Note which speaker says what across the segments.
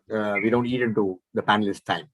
Speaker 1: we don't eat into the panelist time.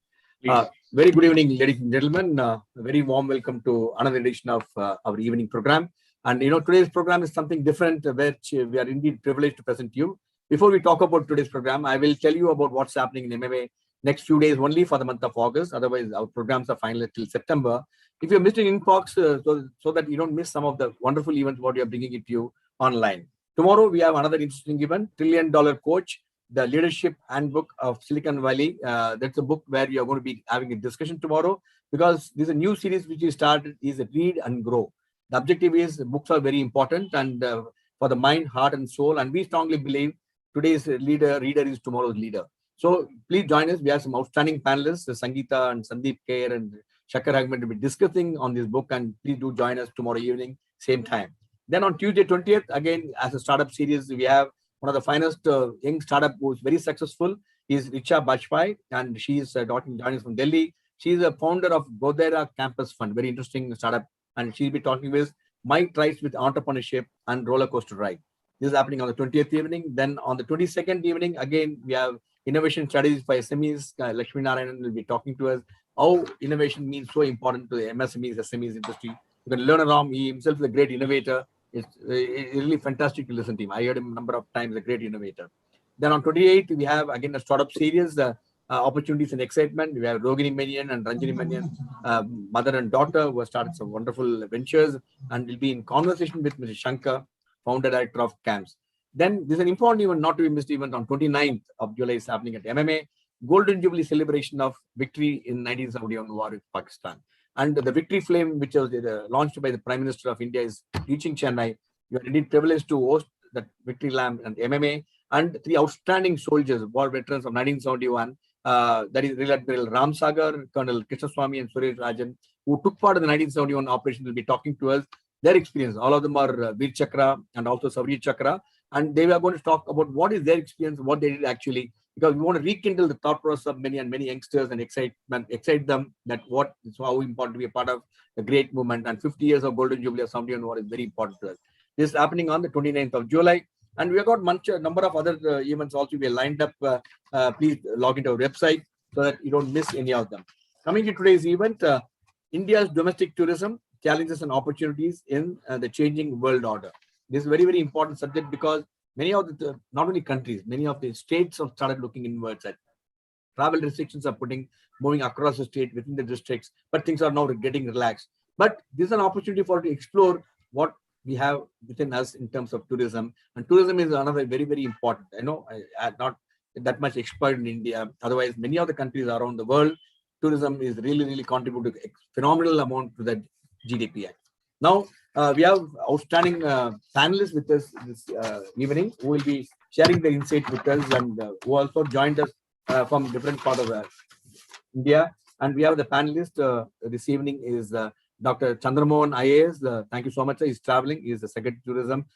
Speaker 1: Very good evening, ladies and gentlemen. A very warm welcome to another edition of our evening program. And today's program is something different, which we are indeed privileged to present to you. Before we talk about today's program, I will tell you about what's happening in MMA next few days only for the month of August. Otherwise, our programs are finalized till September. If you're missing inbox, so that you don't miss some of the wonderful events what we are bringing it to you online. Tomorrow, we have another interesting event, $1 Trillion Coach, the Leadership Handbook of Silicon Valley. That's a book where we are going to be having a discussion tomorrow, because this is a new series which we started, is Read and Grow. The objective is books are very important and for the mind, heart, and soul. And we strongly believe today's reader is tomorrow's leader. So please join us. We have some outstanding panelists, Sangeeta and Sandeep Kair and Shakar Hagman, to be discussing on this book. And please do join us tomorrow evening, same time. Then on Tuesday 20th, again, as a startup series, we have one of the finest young startup who is very successful is Richa Bajpai, and she is joining us from Delhi. She is a founder of Godera Campus Fund, very interesting startup. And she'll be talking with Mike Trice with entrepreneurship and roller coaster ride. This is happening on the 20th evening. Then on the 22nd evening, again, we have innovation strategies for SMEs. Lakshmi Narayanan will be talking to us how innovation means so important to the MSMEs, SMEs industry. You can learn around. He himself is a great innovator. It's really fantastic to listen to him. I heard him a number of times, a great innovator. Then on 28th, we have again a startup series, opportunities and excitement. We have Rogini Menon and Ranjini Menon, mother and daughter, who have started some wonderful ventures, and will be in conversation with Mr. Shankar, founder director of CAMS. Then there's an important event, not to be missed, event on 29th of July is happening at MMA, Golden Jubilee celebration of victory in 1971 war with Pakistan. And the victory flame, which was launched by the Prime Minister of India, is reaching Chennai. You are indeed privileged to host that victory lamp and MMA, and three outstanding soldiers, war veterans of 1971. That is Rear Admiral Ram Sagar, Colonel Krishnaswamy, and Suresh Rajan, who took part in the 1971 operation, will be talking to us their experience. All of them are Veer Chakra and also Sauri Chakra, and they are going to talk about what is their experience, what they did actually, because we want to rekindle the thought process of many youngsters and excite them that what is how important to be a part of the great movement. And 50 years of Golden Jubilee of 71 war is very important to us. This is happening on the 29th of July. And we have got a number of other events also we are lined up. Please log into our website so that you don't miss any of them. Coming to today's event, India's domestic tourism, challenges and opportunities in the changing world order. This is a very important subject, because many of the, not only countries, many of the states have started looking inwards at travel restrictions are moving across the state within the districts, but things are now getting relaxed. But this is an opportunity for to explore what we have within us in terms of tourism. And tourism is another very important. I know I'm not that much expert in India. Otherwise, many of the countries around the world, tourism is really contributing a phenomenal amount to the GDP. Now, we have outstanding panelists with us this evening who will be sharing their insight with us, and who also joined us from different parts of India. And we have the panelist this evening is Dr. Chandramohan IAS. Thank you so much. He's traveling. He's the Secretary of Tourism.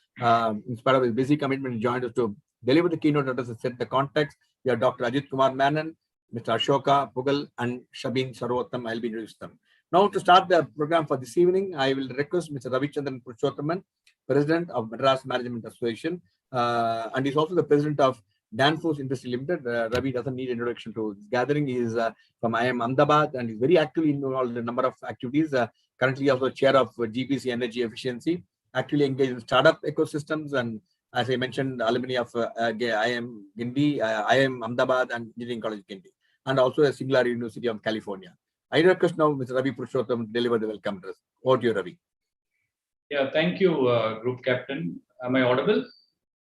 Speaker 1: In spite of his busy commitment, he joined us to deliver the keynote address and set the context. We have Dr. Ajit Kumar Menon, Mr. Asoka, Pugal, and Shabin Sarvotham. I'll be introducing them. Now, to start the program for this evening, I will request Mr. Ravichandran Purushothaman, President of Madras Management Association, and he's also the President of Danfoss Industry Limited. Ravi doesn't need introduction to this gathering. He is from IIM Ahmedabad, and he's very actively involved in a number of activities. Currently, also chair of GPC Energy Efficiency, actively engaged in startup ecosystems, and as I mentioned, alumni of IIM Gindi, IIM Ahmedabad, and Engineering College Gindi, and also a Singular University of California. I request now Mr. Ravi Purushothaman to deliver the welcome address. Over to you, Ravi.
Speaker 2: Yeah, thank you, Group Captain. Am I audible?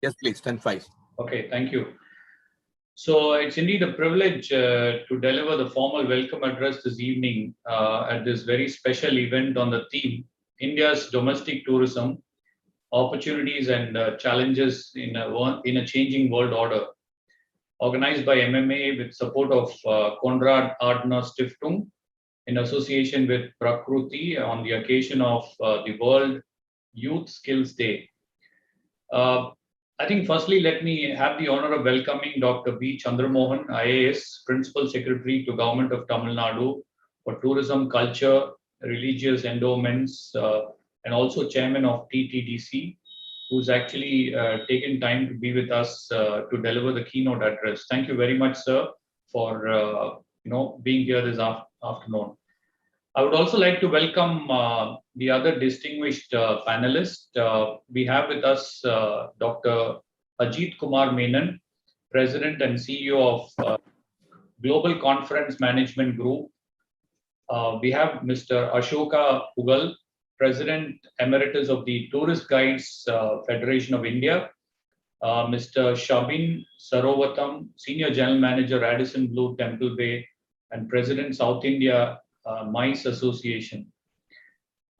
Speaker 1: Yes, please. 10-5.
Speaker 2: Okay, thank you. So it's indeed a privilege to deliver the formal welcome address this evening at this very special event on the theme India's domestic tourism, opportunities and challenges in a changing world order, organized by MMA with support of Konrad Adenauer Stiftung in association with Prakruti on the occasion of the World Youth Skills Day. I think firstly, let me have the honor of welcoming Dr. B Chandramohan IAS, Principal Secretary to Government of Tamil Nadu for Tourism, Culture, Religious Endowments, and also Chairman of TTDC, who's actually taken time to be with us to deliver the keynote address. Thank you very much, sir, for being here this afternoon. I would also like to welcome the other distinguished panelists. We have with us Dr. Ajit Kumar Menon, President and CEO of Global Conference Management Group. We have Mr. Asoka Pugal, President Emeritus of the Tourist Guides Federation of India. Mr. Shabin Sarvotham, Senior General Manager, Radisson Blu Temple Bay, and President, South India MICE Association.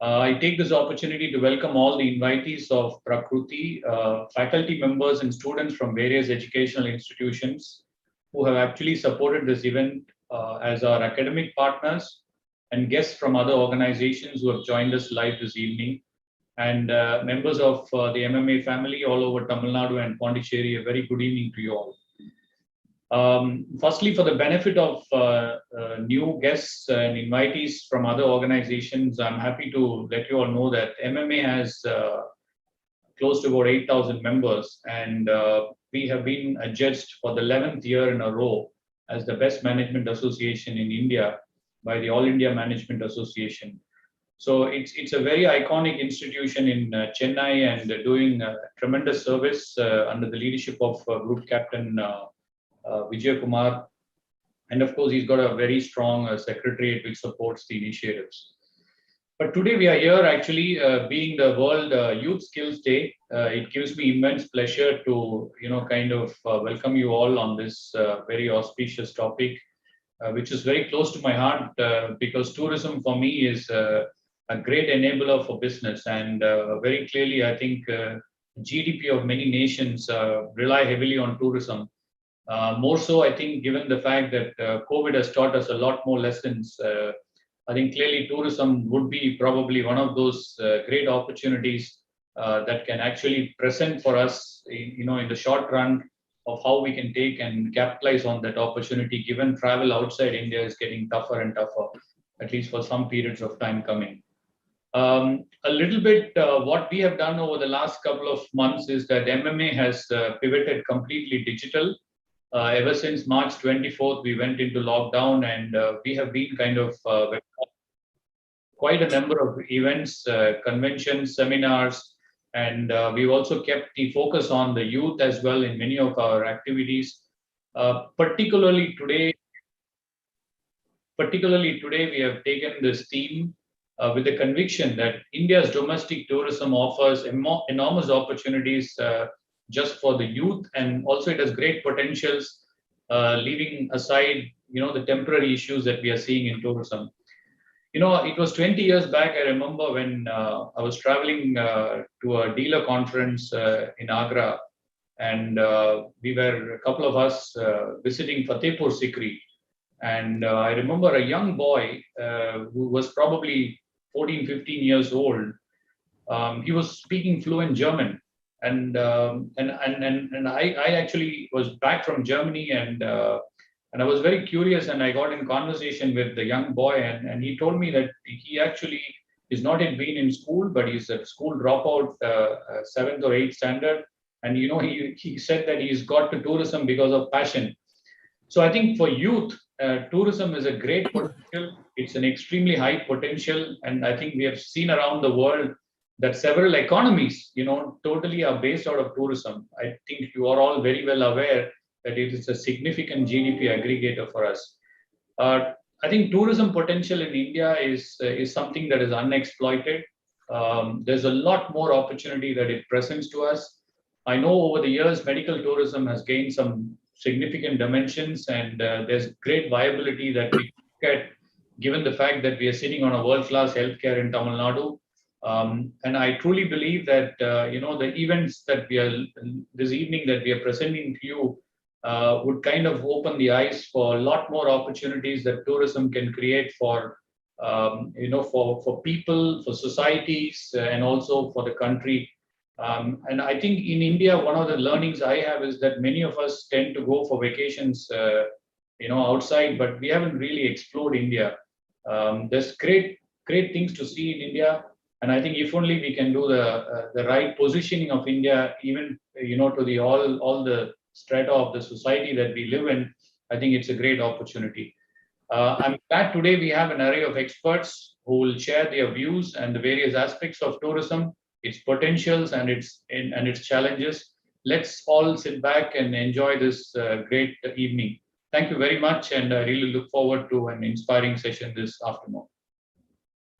Speaker 2: I take this opportunity to welcome all the invitees of Prakruti, faculty members and students from various educational institutions who have actually supported this event as our academic partners, and guests from other organizations who have joined us live this evening, and members of the MMA family all over Tamil Nadu and Pondicherry. A very good evening to you all. Firstly, for the benefit of new guests and invitees from other organizations, I'm happy to let you all know that MMA has close to about 8,000 members, and we have been adjudged for the 11th year in a row as the best management association in India by the All India Management Association. So it's a very iconic institution in Chennai, and doing tremendous service under the leadership of Group Captain Kumar. And of course, he's got a very strong secretariat which supports the initiatives. But today we are here actually being the World Youth Skills Day. It gives me immense pleasure to welcome you all on this very auspicious topic, which is very close to my heart because tourism for me is a great enabler for business, and very clearly I think GDP of many nations rely heavily on tourism. More so, I think, given the fact that COVID has taught us a lot more lessons, I think clearly tourism would be probably one of those great opportunities that can actually present for us, in the short run, of how we can take and capitalize on that opportunity, given travel outside India is getting tougher and tougher, at least for some periods of time coming. A little bit what we have done over the last couple of months is that MMA has pivoted completely digital. Ever since March 24th, we went into lockdown, and we have been quite a number of events, conventions, seminars, and we've also kept the focus on the youth as well in many of our activities. Particularly today, we have taken this theme with the conviction that India's domestic tourism offers enormous opportunities just for the youth, and also it has great potentials, leaving aside the temporary issues that we are seeing in tourism. It was 20 years back, I remember, when I was traveling to a dealer conference in Agra, and we were, a couple of us, visiting Fatehpur Sikri. And I remember a young boy who was probably 14, 15 years old. He was speaking fluent German. And I actually was back from Germany, and I was very curious, and I got in conversation with the young boy, and he told me that he actually is not yet been in school, but he's a school dropout, 7th or 8th standard. And he said that he's got to tourism because of passion. So I think for youth, tourism is a great potential. It's an extremely high potential, and I think we have seen around the world that several economies, totally are based out of tourism. I think you are all very well aware that it is a significant GDP aggregator for us. I think tourism potential in India is something that is unexploited. There's a lot more opportunity that it presents to us. I know over the years, medical tourism has gained some significant dimensions, and there's great viability that we look at, given the fact that we are sitting on a world-class healthcare in Tamil Nadu. And I truly believe that the events that this evening that we are presenting to you would kind of open the eyes for a lot more opportunities that tourism can create for people, for societies, and also for the country. And I think in India, one of the learnings I have is that many of us tend to go for vacations, outside, but we haven't really explored India. There's great things to see in India. And I think if only we can do the right positioning of India, even to the all the strata of the society that we live in, I think it's a great opportunity. I'm glad today we have an array of experts who will share their views and the various aspects of tourism, its potentials and its challenges. Let's all sit back and enjoy this great evening. Thank you very much, and I really look forward to an inspiring session this afternoon.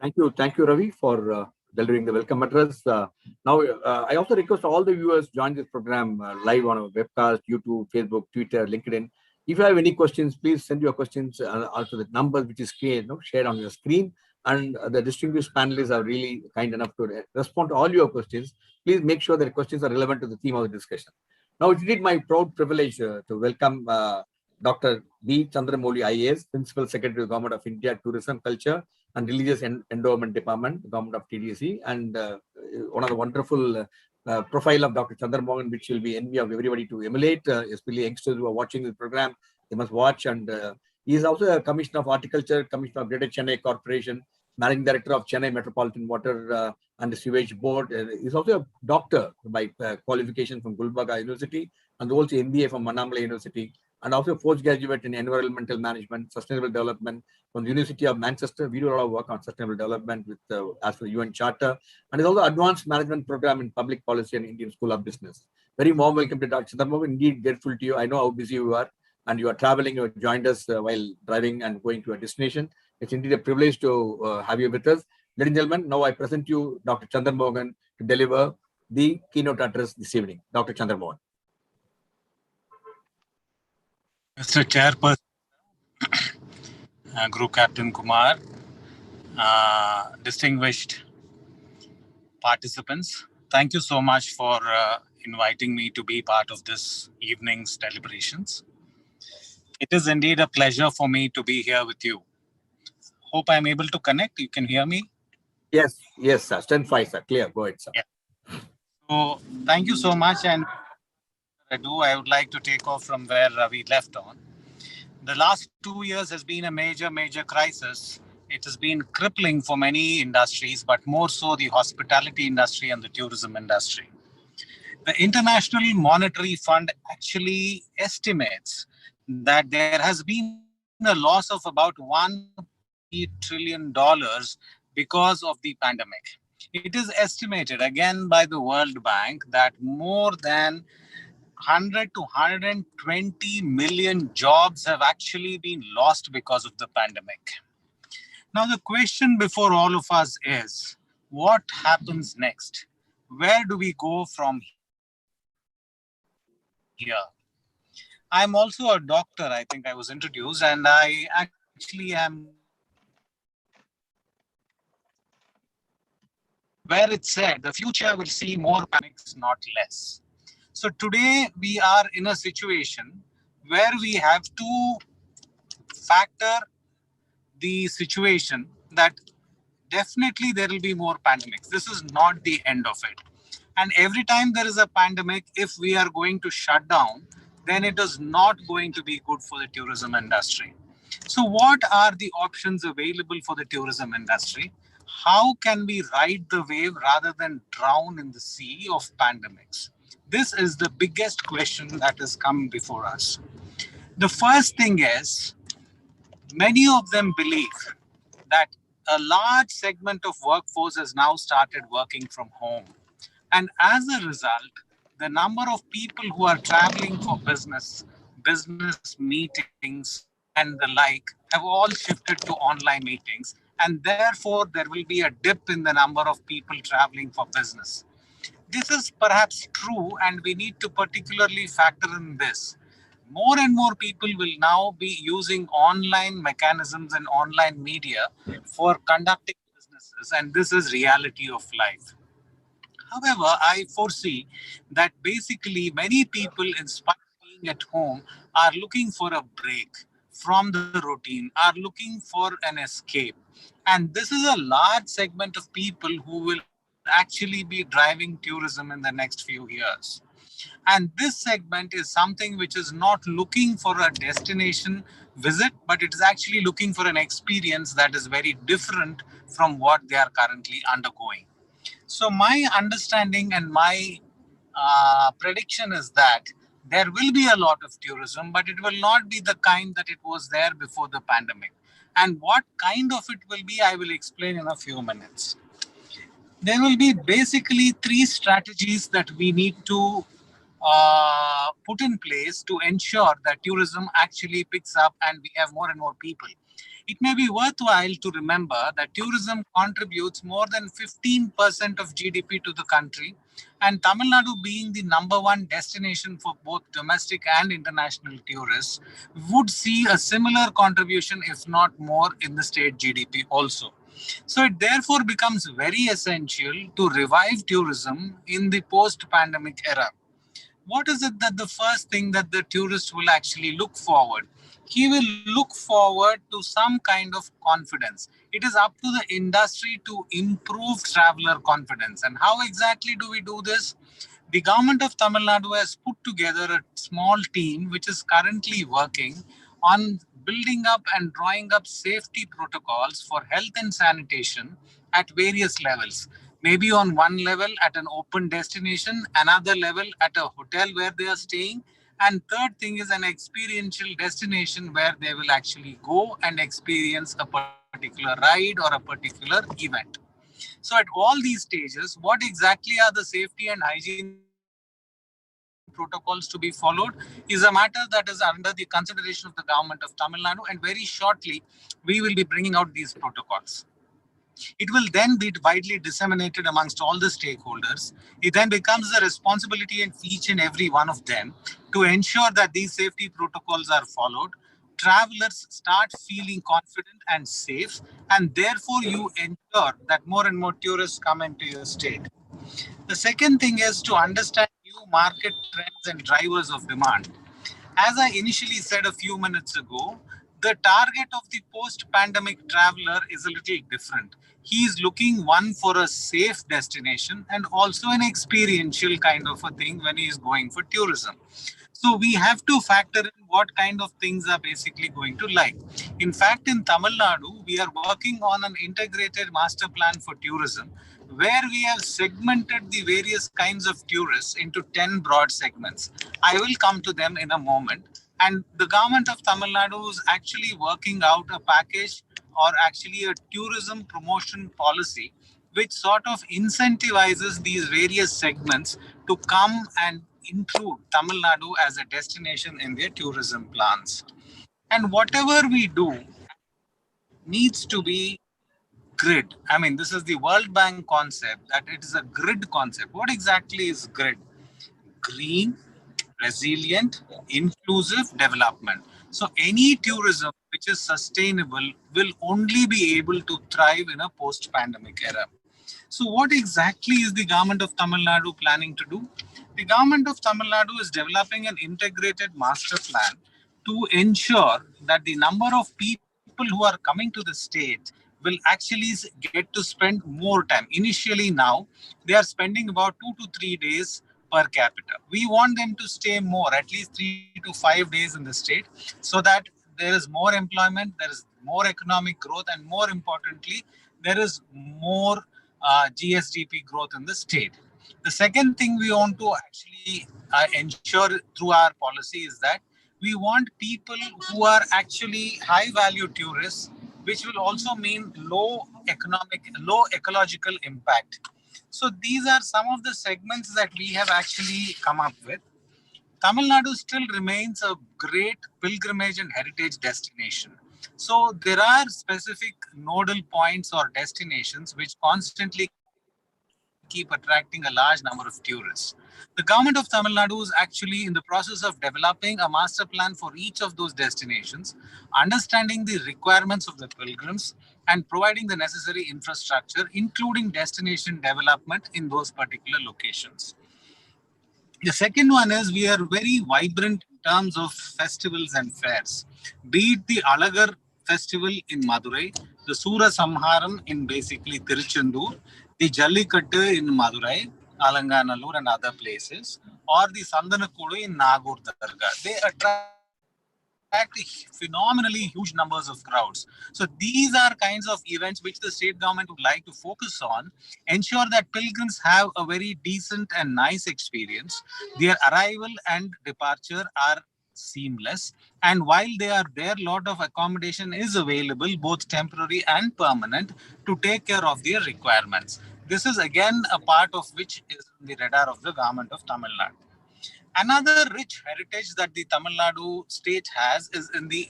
Speaker 1: Thank you, Ravi, for delivering the welcome address. Now, I also request all the viewers join this program live on our webcast, YouTube, Facebook, Twitter, LinkedIn. If you have any questions, please send your questions also the number which is shared on your screen. And the distinguished panelists are really kind enough to respond to all your questions. Please make sure that questions are relevant to the theme of the discussion. Now, it is my proud privilege to welcome Dr. B Chandramohan IAS, Principal Secretary to the Government of India, Tourism, Culture and Religious Endowment Department, Government of TDC, and one of the wonderful profile of Dr. Chandramohan, which will be envy of everybody to emulate, especially youngsters who are watching the program. They must watch. And he is also a Commissioner of Horticulture, Commissioner of Greater Chennai Corporation, Managing Director of Chennai Metropolitan Water and Sewage Board. He's also a doctor by qualification from Gulbarga University and also MBA from Manamala University, and also postgraduate in environmental management, sustainable development from the University of Manchester. We do a lot of work on sustainable development with as per the UN Charter, and is also advanced management program in public policy and Indian School of Business. Very warm welcome to Dr. Chandramohan. Indeed, grateful to you. I know how busy you are, and you are traveling. You have joined us while driving and going to a destination. It's indeed a privilege to have you with us. Ladies and gentlemen, now I present you Dr. Chandramohan to deliver the keynote address this evening. Dr. Chandramohan.
Speaker 3: Mr. Chairperson, Group Captain Kumar, distinguished participants, thank you so much for inviting me to be part of this evening's deliberations. It is indeed a pleasure for me to be here with you. Hope I'm able to connect. You can hear me?
Speaker 1: Yes, sir. Stand 5, sir. Clear. Go ahead, sir.
Speaker 3: Yeah. So, thank you so much. And I would like to take off from where Ravi left on. The last 2 years has been a major crisis. It has been crippling for many industries, but more so the hospitality industry and the tourism industry. The International Monetary Fund actually estimates that there has been a loss of about $1 trillion because of the pandemic. It is estimated again by the World Bank that more than 100 to 120 million jobs have actually been lost because of the pandemic. Now, the question before all of us is, what happens next? Where do we go from here? I'm also a doctor, I think I was introduced, and I actually am where it said the future will see more pandemics, not less. So today we are in a situation where we have to factor the situation that definitely there will be more pandemics. This is not the end of it. And every time there is a pandemic, if we are going to shut down, then it is not going to be good for the tourism industry. So what are the options available for the tourism industry? How can we ride the wave rather than drown in the sea of pandemics? This is the biggest question that has come before us. The first thing is, many of them believe that a large segment of workforce has now started working from home. And as a result, the number of people who are traveling for business meetings, and the like have all shifted to online meetings. And therefore, there will be a dip in the number of people traveling for business. This is perhaps true, and we need to particularly factor in this. More and more people will now be using online mechanisms and online media for conducting businesses, and this is reality of life. However, I foresee that basically many people, in spite of being at home, are looking for a break from the routine, are looking for an escape. And this is a large segment of people who will actually be driving tourism in the next few years. And this segment is something which is not looking for a destination visit, but it is actually looking for an experience that is very different from what they are currently undergoing. So my understanding and my prediction is that There will be a lot of tourism, but it will not be the kind that it was there before the pandemic. And what kind of it will be, I will explain in a few minutes. There will be basically three strategies that we need to put in place to ensure that tourism actually picks up and we have more and more people. It may be worthwhile to remember that tourism contributes more than 15% of GDP to the country, and Tamil Nadu being the number one destination for both domestic and international tourists would see a similar contribution, if not more, in the state GDP also. So it therefore becomes very essential to revive tourism in the post-pandemic era. What is it that the first thing that the tourist will actually look forward? He will look forward to some kind of confidence. It is up to the industry to improve traveler confidence. And how exactly do we do this? The government of Tamil Nadu has put together a small team which is currently working on building up and drawing up safety protocols for health and sanitation at various levels. Maybe on one level at an open destination, another level at a hotel where they are staying, and third thing is an experiential destination where they will actually go and experience a particular ride or a particular event. So at all these stages, what exactly are the safety and hygiene protocols to be followed is a matter that is under the consideration of the government of Tamil Nadu, and very shortly we will be bringing out these protocols. It will then be widely disseminated amongst all the stakeholders. It then becomes the responsibility of each and every one of them to ensure that these safety protocols are followed. Travelers start feeling confident and safe, and therefore you ensure that more and more tourists come into your state. The second thing is to understand new market trends and drivers of demand. As I initially said a few minutes ago, the target of the post-pandemic traveler is a little different. He is looking one for a safe destination and also an experiential kind of a thing when he is going for tourism. So we have to factor in what kind of things are basically going to like. In fact, in Tamil Nadu, we are working on an integrated master plan for tourism where we have segmented the various kinds of tourists into 10 broad segments. I will come to them in a moment. And the government of Tamil Nadu is actually working out a package or actually a tourism promotion policy which sort of incentivizes these various segments to come and include Tamil Nadu as a destination in their tourism plans. And whatever we do needs to be grid. I mean, this is the World Bank concept that it is a grid concept. What exactly is grid? Green, resilient, inclusive development. So any tourism which is sustainable will only be able to thrive in a post-pandemic era. So what exactly is the government of Tamil Nadu planning to do? The government of Tamil Nadu is developing an integrated master plan to ensure that the number of people who are coming to the state will actually get to spend more time. Initially now, they are spending about 2 to 3 days per capita. We want them to stay more, at least 3 to 5 days in the state, so that there is more employment, there is more economic growth, and more importantly, there is more GSDP growth in the state. The second thing we want to actually ensure through our policy is that we want people who are actually high value tourists, which will also mean low ecological impact. So these are some of the segments that we have actually come up with. Tamil Nadu still remains a great pilgrimage and heritage destination. So there are specific nodal points or destinations which constantly keep attracting a large number of tourists. The government of Tamil Nadu is actually in the process of developing a master plan for each of those destinations, understanding the requirements of the pilgrims and providing the necessary infrastructure, including destination development in those particular locations. The second one is we are very vibrant in terms of festivals and fairs. Be it the Alagar festival in Madurai, the Sura Samharam in basically Tiruchendur, the Jallikattu in Madurai, Alanganallur and other places, or the Sandanakudu in Nagur Dargah. They attract a large number of tourists. The government of Tamil Nadu is actually in the process of developing a master plan to ensure that the number of people who are coming to the state will actually phenomenally huge numbers of crowds. So these are kinds of events which the state government would like to focus on, ensure that pilgrims have a very decent and nice experience. Their arrival and departure are seamless, and while they are there, lot of accommodation is available, both temporary and permanent, to take care of their requirements. This is again a part of which is in the radar of the government of Tamil Nadu. Another rich heritage that the Tamil Nadu state has is in the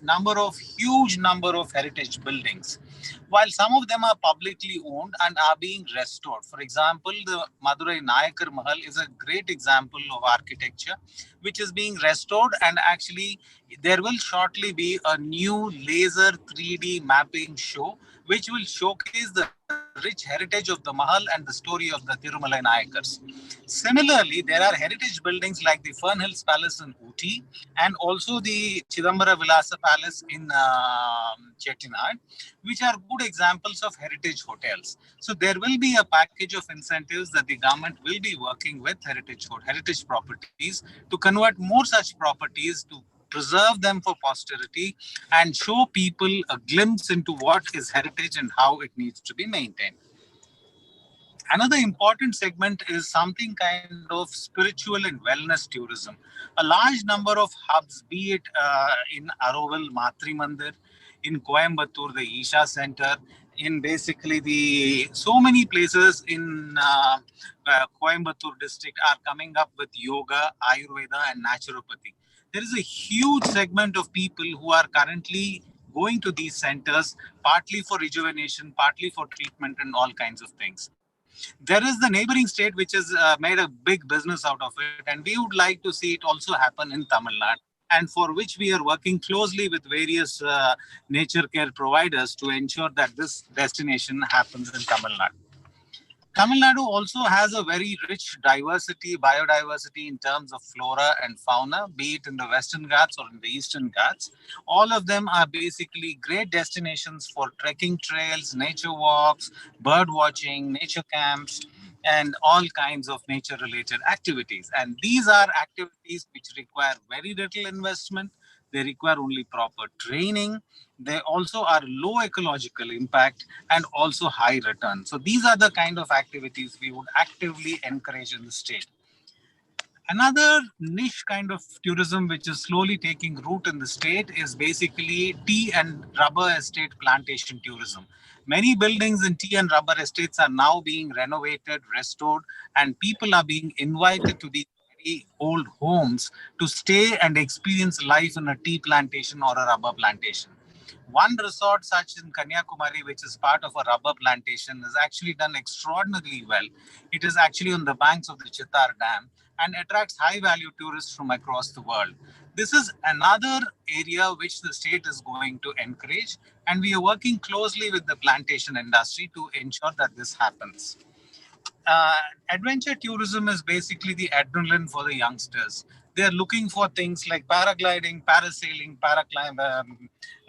Speaker 3: huge number of heritage buildings. While some of them are publicly owned and are being restored. For example, the Madurai Nayakar Mahal is a great example of architecture which is being restored, and actually there will shortly be a new laser 3D mapping show which will showcase the rich heritage of the Mahal and the story of the Tirumalai Nayakars. Similarly, there are heritage buildings like the Fern Hills Palace in Ooty and also the Chidambara Vilasa Palace in Chettinad, which are good examples of heritage hotels. So there will be a package of incentives that the government will be working with heritage properties to convert more such properties, to preserve them for posterity and show people a glimpse into what is heritage and how it needs to be maintained. Another important segment is something kind of spiritual and wellness tourism. A large number of hubs, be it in Aroval, Matri Mandir, in Coimbatore, the Isha Center, in basically so many places in Coimbatore district are coming up with yoga, Ayurveda and naturopathy. There is a huge segment of people who are currently going to these centers, partly for rejuvenation, partly for treatment and all kinds of things. There is the neighboring state which has made a big business out of it, and we would like to see it also happen in Tamil Nadu, and for which we are working closely with various nature care providers to ensure that this destination happens in Tamil Nadu. Tamil Nadu also has a very rich biodiversity in terms of flora and fauna, be it in the Western Ghats or in the Eastern Ghats. All of them are basically great destinations for trekking trails, nature walks, bird watching, nature camps, and all kinds of nature-related activities. And these are activities which require very little investment. They require only proper training. They also are low ecological impact and also high return. So these are the kind of activities we would actively encourage in the state. Another niche kind of tourism which is slowly taking root in the state is basically tea and rubber estate plantation tourism. Many buildings in tea and rubber estates are now being renovated, restored, and people are being invited to these very old homes to stay and experience life in a tea plantation or a rubber plantation. One resort such in Kanyakumari, which is part of a rubber plantation, has actually done extraordinarily well. It is actually on the banks of the Chittar Dam and attracts high-value tourists from across the world. This is another area which the state is going to encourage, and we are working closely with the plantation industry to ensure that this happens. Adventure tourism is basically the adrenaline for the youngsters. They are looking for things like paragliding, parasailing,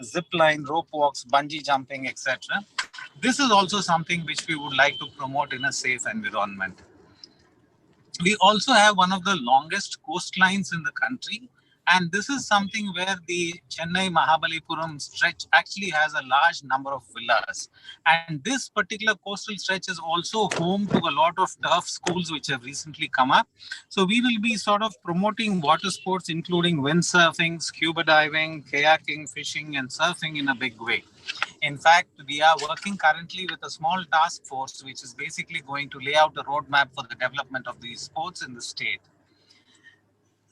Speaker 3: zip line, rope walks, bungee jumping, etc. This is also something which we would like to promote in a safe environment. We also have one of the longest coastlines in the country, and this is something where the Chennai Mahabalipuram stretch actually has a large number of villas. And this particular coastal stretch is also home to a lot of turf schools which have recently come up. So we will be sort of promoting water sports, including windsurfing, scuba diving, kayaking, fishing, and surfing in a big way. In fact, we are working currently with a small task force which is basically going to lay out a roadmap for the development of these sports in the state.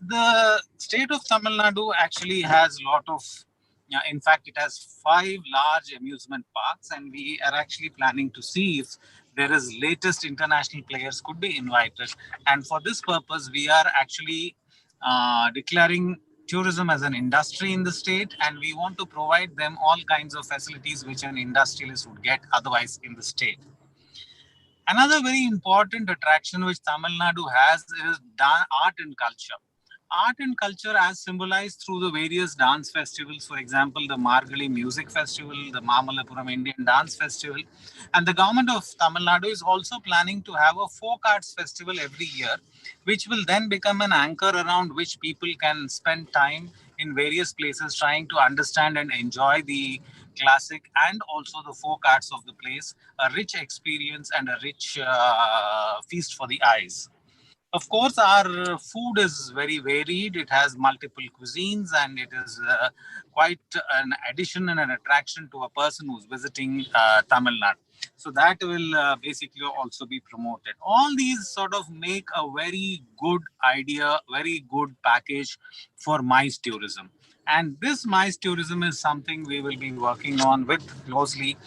Speaker 3: The state of Tamil Nadu actually has a lot of, in fact, it has 5 large amusement parks, and we are actually planning to see if there is latest international players could be invited. And for this purpose, we are actually declaring tourism as an industry in the state, and we want to provide them all kinds of facilities which an industrialist would get otherwise in the state. Another very important attraction which Tamil Nadu has is art and culture. art and culture as symbolized through the various dance festivals, for example, the Margali Music Festival, the Mamalapuram Indian Dance Festival. And the government of Tamil Nadu is also planning to have a folk arts festival every year, which will then become an anchor around which people can spend time in various places trying to understand and enjoy the classic and also the folk arts of the place, a rich experience and a rich feast for the eyes. Of course, our food is very varied. It has multiple cuisines, and it is quite an addition and an attraction to a person who's visiting Tamil Nadu. So that will basically also be promoted. All these sort of make a very good idea, very good package for MICE tourism. And this MICE tourism is something we will be working on with closely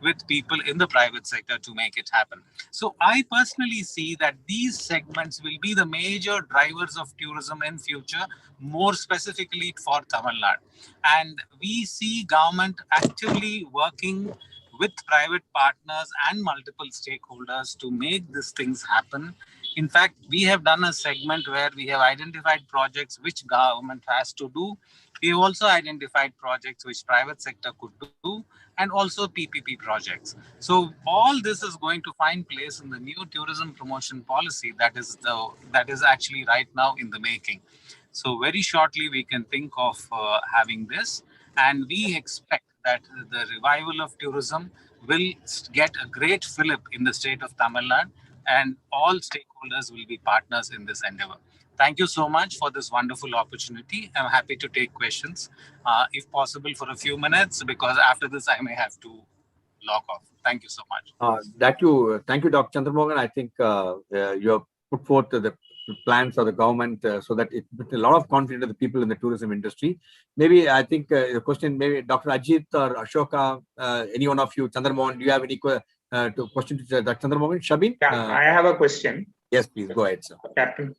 Speaker 3: with people in the private sector to make it happen. So I personally see that these segments will be the major drivers of tourism in future, more specifically for Tamil Nadu. And we see government actively working with private partners and multiple stakeholders to make these things happen. In fact, we have done a segment where we have identified projects which government has to do. We have also identified projects which private sector could do, and also PPP projects. So all this is going to find place in the new tourism promotion policy that is actually right now in the making. So very shortly we can think of having this, and we expect that the revival of tourism will get a great fillip in the state of Tamil Nadu, and all stakeholders will be partners in this endeavor. Thank you so much for this wonderful opportunity. I'm happy to take questions, if possible, for a few minutes, because after this I may have to log off. Thank you so much.
Speaker 1: Thank you, Dr. Chandramohan. I think you have put forth the plans of the government so that it puts a lot of confidence to the people in the tourism industry. Maybe I think the question, maybe Dr. Ajit or Ashoka, any one of you, Chandramohan, do you have any question to Dr. Chandramohan? Shabin?
Speaker 4: Yeah, I have a question.
Speaker 1: Yes, please go ahead, sir.
Speaker 4: Captain.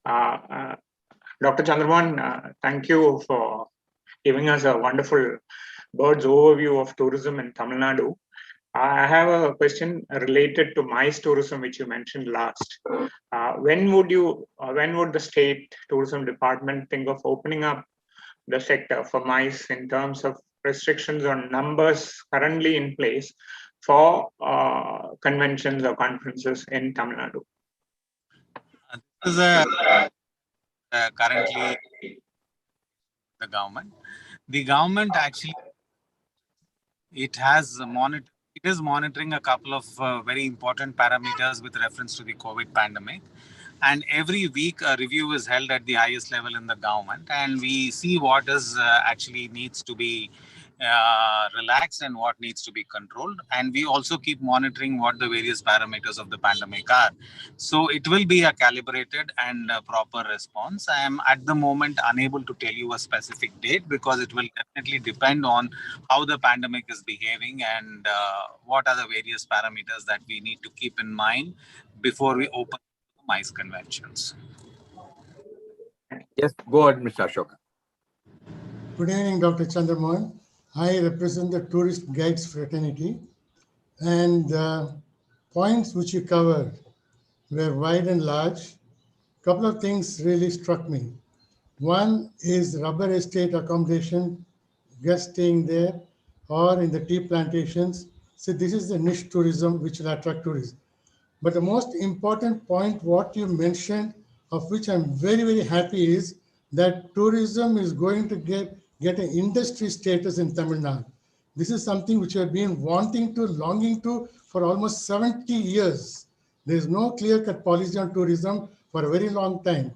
Speaker 4: Dr. Chandramohan, thank you for giving us a wonderful bird's overview of tourism in Tamil Nadu. I have a question related to MICE tourism, which you mentioned last. When would the state tourism department think of opening up the sector for MICE in terms of restrictions on numbers currently in place for conventions or conferences in Tamil Nadu?
Speaker 3: This is currently the government. The government actually it is monitoring a couple of very important parameters with reference to the COVID pandemic. And every week a review is held at the highest level in the government, and we see what is actually needs to be relaxed and what needs to be controlled. And we also keep monitoring what the various parameters of the pandemic are. So it will be a calibrated and proper response. I am at the moment unable to tell you a specific date, because it will definitely depend on how the pandemic is behaving and what are the various parameters that we need to keep in mind before we open MICE conventions.
Speaker 1: Yes, go ahead, Mr. Ashoka.
Speaker 5: Good evening, Dr. Chandramohan. I represent the Tourist Guides Fraternity, and the points which you covered were wide and large. A couple of things really struck me. One is rubber estate accommodation, guests staying there, or in the tea plantations. So this is the niche tourism which will attract tourists. But the most important point, what you mentioned, of which I'm very, very happy, is that tourism is going to get an industry status in Tamil Nadu. This is something which I've been longing to for almost 70 years. There's no clear-cut policy on tourism for a very long time.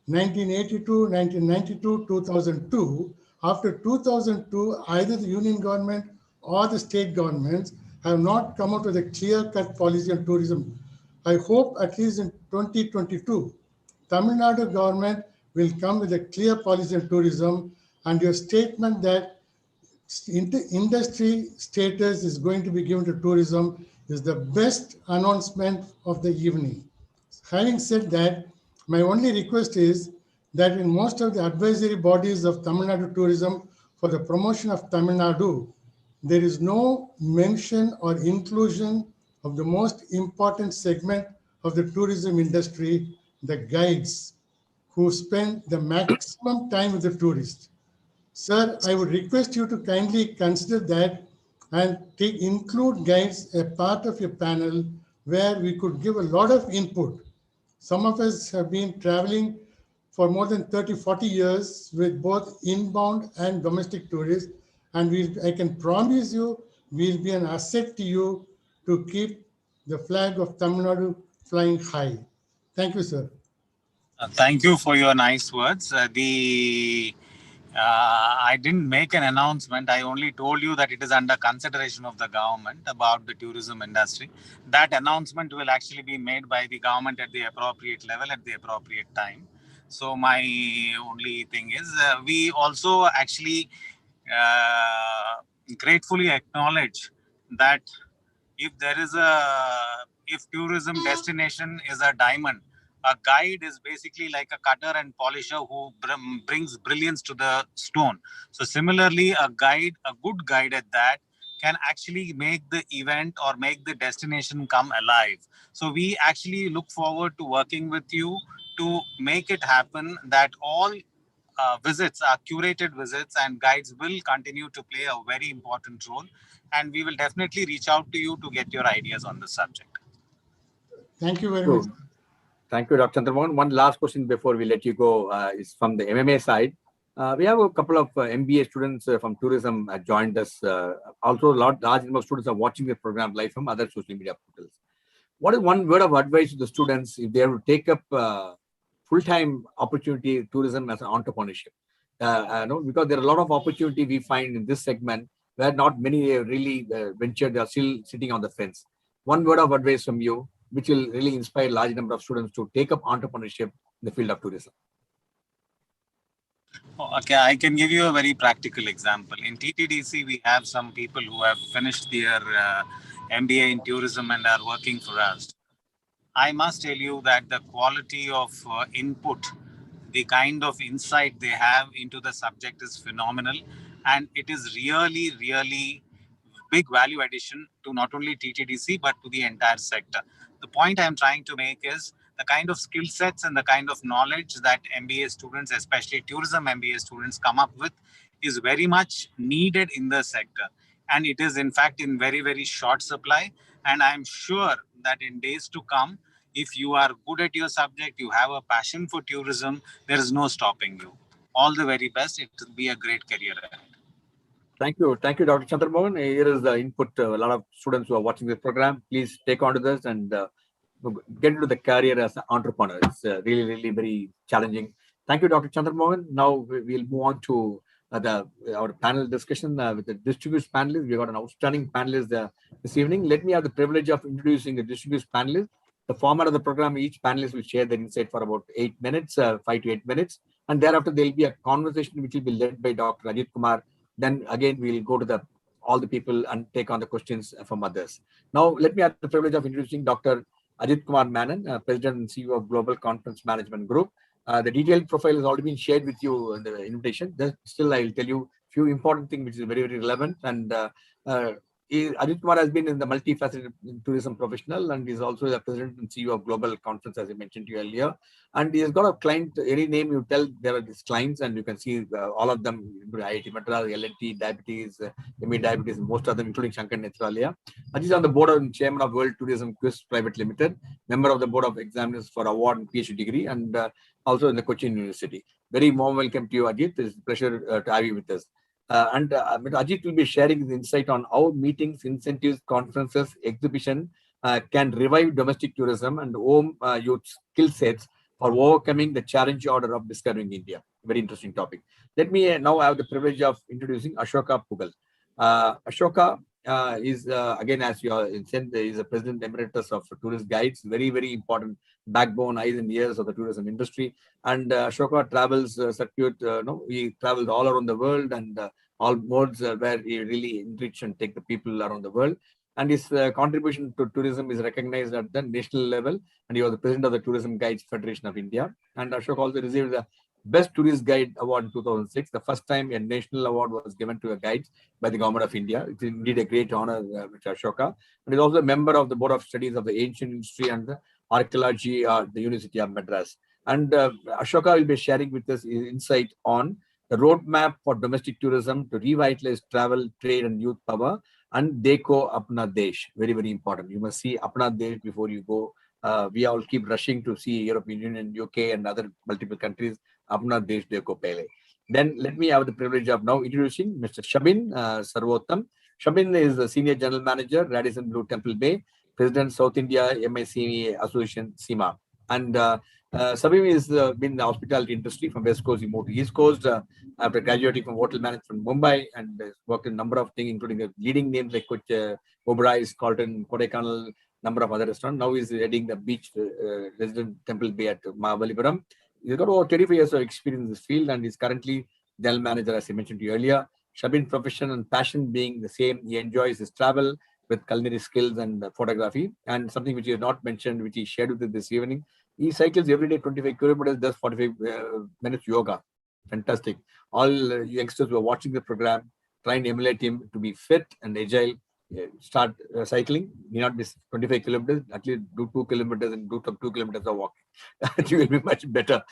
Speaker 5: 1982, 1992, 2002. After 2002, either the union government or the state governments have not come out with a clear-cut policy on tourism. I hope at least in 2022, Tamil Nadu government will come with a clear policy on tourism, and your statement that industry status is going to be given to tourism is the best announcement of the evening. Having said that, my only request is that in most of the advisory bodies of Tamil Nadu tourism for the promotion of Tamil Nadu, there is no mention or inclusion of the most important segment of the tourism industry, the guides, who spend the maximum time with the tourist. Sir, I would request you to kindly consider that and include guides a part of your panel where we could give a lot of input. Some of us have been traveling for more than 30, 40 years with both inbound and domestic tourists, and I can promise you we'll be an asset to you to keep the flag of Tamil Nadu flying high. Thank you, sir.
Speaker 3: Thank you for your nice words. I didn't make an announcement. I only told you that it is under consideration of the government about the tourism industry. That announcement will actually be made by the government at the appropriate level at the appropriate time. So my only thing is we also actually gratefully acknowledge that if tourism destination is a diamond, a guide is basically like a cutter and polisher who brings brilliance to the stone. So similarly, a good guide at that, can actually make the event or make the destination come alive. So we actually look forward to working with you to make it happen that all visits are curated visits, and guides will continue to play a very important role. And we will definitely reach out to you to get your ideas on the subject.
Speaker 5: Thank you very much.
Speaker 1: Thank you, Dr. Chandramohan. One last question before we let you go is from the MMA side. We have a couple of MBA students from tourism joined us. Also, large number of students are watching the program live from other social media portals. What is one word of advice to the students if they have to take up full-time opportunity tourism as an entrepreneurship? Because there are a lot of opportunity we find in this segment where not many really ventured. They are still sitting on the fence. One word of advice from you, which will really inspire a large number of students to take up entrepreneurship in the field of tourism.
Speaker 3: Okay, I can give you a very practical example. In TTDC, we have some people who have finished their MBA in tourism and are working for us. I must tell you that the quality of input, the kind of insight they have into the subject is phenomenal. And it is really, really big value addition to not only TTDC, but to the entire sector. The point I'm trying to make is the kind of skill sets and the kind of knowledge that MBA students, especially tourism MBA students, come up with is very much needed in the sector. And it is in fact in very, very short supply. And I'm sure that in days to come, if you are good at your subject, you have a passion for tourism, there is no stopping you. All the very best. It will be a great career ahead.
Speaker 1: Thank you, Dr. Chandramohan. Here is the input. A lot of students who are watching this program, please take on to this and get into the career as an entrepreneur. It's really, really very challenging. Thank you, Dr. Chandramohan. Now we'll move on to our panel discussion with the distinguished panelists. We got an outstanding panelist this evening. Let me have the privilege of introducing the distinguished panelists. The format of the program, each panelist will share their insight for about 8 minutes, 5 to 8 minutes. And thereafter, there will be a conversation which will be led by Dr. Ajit Kumar. Then again, we'll go to all the people and take on the questions from others. Now, let me have the privilege of introducing Dr. Ajit Kumar Menon, President and CEO of Global Conference Management Group. The detailed profile has already been shared with you in the invitation. Still, I will tell you a few important things which is very, very relevant. And Ajit Kumar has been in the multifaceted tourism professional, and he's also the President and CEO of Global Conference, as I mentioned to you earlier. And he has got a client, any name you tell, there are these clients, and you can see all of them, IIT Madras, L&T, Diabetes, ME Diabetes, most of them, including Shankar Netralia. Ajit is on the board and chairman of World Tourism Quiz Private Limited, member of the board of examiners for award and PhD degree, and also in the Cochin University. Very warm welcome to you, Ajit. It's a pleasure to have you with us. Ajit will be sharing his insight on how meetings, incentives, conferences, exhibition can revive domestic tourism and home youth skill sets for overcoming the challenge order of discovering India. Very interesting topic. Let me now have the privilege of introducing Asoka Pugal. Asoka is, again, as you said, is a president emeritus of Tourist Guides, very, very important backbone, eyes and ears of the tourism industry. And Asoka travels circuit, he travels all around the world and all modes where he really enrich and take the people around the world. And his contribution to tourism is recognized at the national level. And he was the president of the Tourism Guides Federation of India. And Asoka also received the Best Tourist Guide Award in 2006, the first time a national award was given to a guide by the government of India. It's indeed a great honor, Mr. Asoka. And he's also a member of the Board of Studies of the Ancient History and the Archaeology at the University of Madras. And Asoka will be sharing with us insight on the roadmap for domestic tourism to revitalize travel, trade, and youth power. And Deko Apna Desh, very, very important. You must see Apna Desh before you go. We all keep rushing to see European Union, UK, and other multiple countries. Apna Desh Deko Pele. Then let me have the privilege of now introducing Mr. Shabin Sarvotham. Shabin is the Senior General Manager, Radisson Blue Temple Bay, President, South India MICME Association, SEMA. And Shabin has been in the hospitality industry from West Coast. He moved to East Coast after graduating from hotel management from Mumbai, and has worked in a number of things, including leading names like Oberoi's, Carlton, Kodaikanal, number of other restaurants. Now he's heading the beach resident Temple Bay at Mahabalipuram. He's got over 35 years of experience in this field, and he's currently general manager, as I mentioned to you earlier. Shabin's profession and passion being the same. He enjoys his travel with culinary skills and photography, and something which he has not mentioned, which he shared with us this evening. He cycles every day 25 kilometers, does 45 minutes yoga. Fantastic. All youngsters who are watching the program, try and emulate him to be fit and agile. Start cycling. May not be 25 kilometers, at least do 2 kilometers and do 2 kilometers of walking. You will be much better.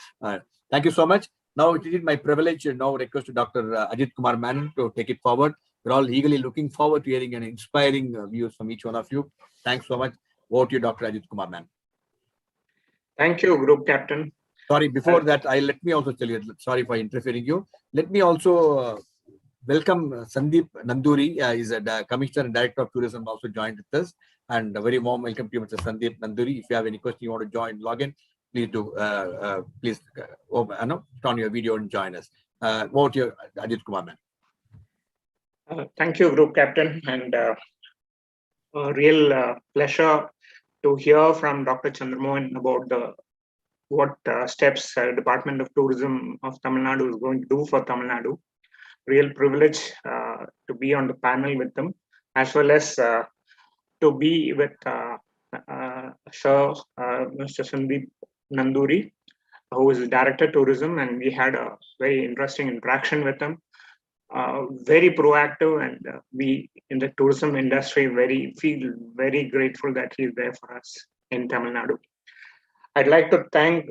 Speaker 1: Thank you so much. Now it is my privilege to now request to Dr. Ajit Kumar Menon to take it forward. We're all eagerly looking forward to hearing an inspiring views from each one of you. Thanks so much. Over to you, Dr. Ajit Kumar Menon.
Speaker 4: Thank you, Group Captain.
Speaker 1: Sorry, before that, let me also tell you, sorry for interfering you. Let me also welcome Sandeep Nanduri. He's a Commissioner and Director of Tourism, also joined with us. And a very warm welcome to you, Mr. Sandeep Nanduri. If you have any question you want to join, log in, please do. Please turn on your video and join us. Over to you, Ajit Kumar Menon.
Speaker 4: Thank you, Group Captain. And a real pleasure to hear from Dr. Chandramohan about what steps Department of Tourism of Tamil Nadu is going to do for Tamil Nadu. Real privilege to be on the panel with them, as well as to be with Sir Mr. Sandeep Nanduri, who is the Director of Tourism, and we had a very interesting interaction with him. Very proactive, and we in the tourism industry feel very grateful that he is there for us in Tamil Nadu. I'd like to thank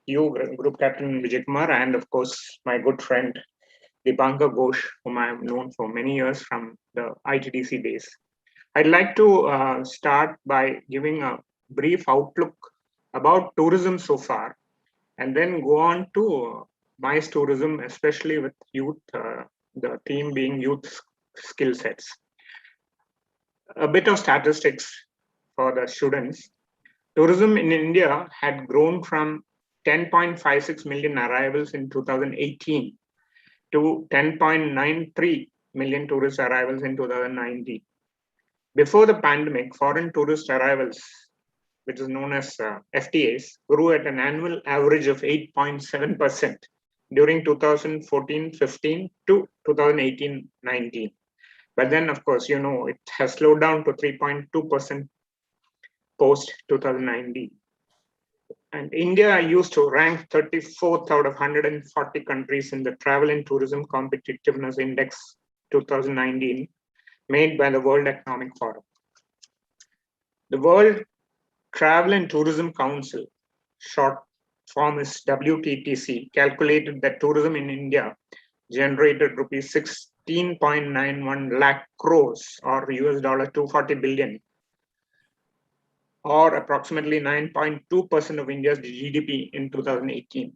Speaker 4: you, Group Captain Vijay Kumar, and of course my good friend Deepanka Ghosh, whom I have known for many years from the ITDC days. I'd like to start by giving a brief outlook about tourism so far, and then go on to MICE tourism, especially with youth. The theme being youth skill sets. A bit of statistics for the students. Tourism in India had grown from 10.56 million arrivals in 2018 to 10.93 million tourist arrivals in 2019. Before the pandemic, foreign tourist arrivals, which is known as FTAs, grew at an annual average of 8.7%. during 2014-15 to 2018-19. But then, of course, it has slowed down to 3.2% post 2019. And India used to rank 34th out of 140 countries in the Travel and Tourism Competitiveness Index 2019, made by the World Economic Forum. The World Travel and Tourism Council, short form is WTTC, calculated that tourism in India generated rupees 16.91 lakh crores, or US dollar 240 billion, or approximately 9.2% of India's GDP in 2018,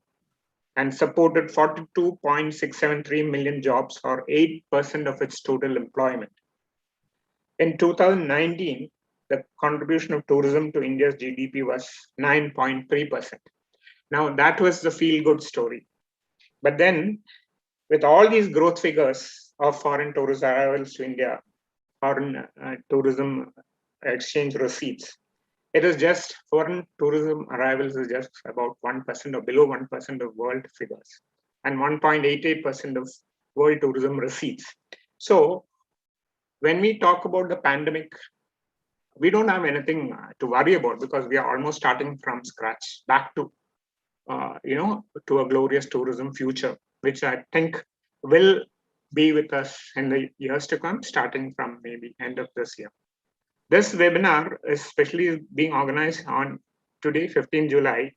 Speaker 4: and supported 42.673 million jobs, or 8% of its total employment. In 2019, the contribution of tourism to India's GDP was 9.3%. Now, that was the feel-good story. But then, with all these growth figures of foreign tourist arrivals to India, foreign tourism exchange receipts, it is just foreign tourism arrivals is just about 1% or below 1% of world figures, and 1.88% of world tourism receipts. So, when we talk about the pandemic, we don't have anything to worry about, because we are almost starting from scratch, back to to a glorious tourism future, which I think will be with us in the years to come, starting from maybe end of this year. This webinar is especially being organized on today, 15 July,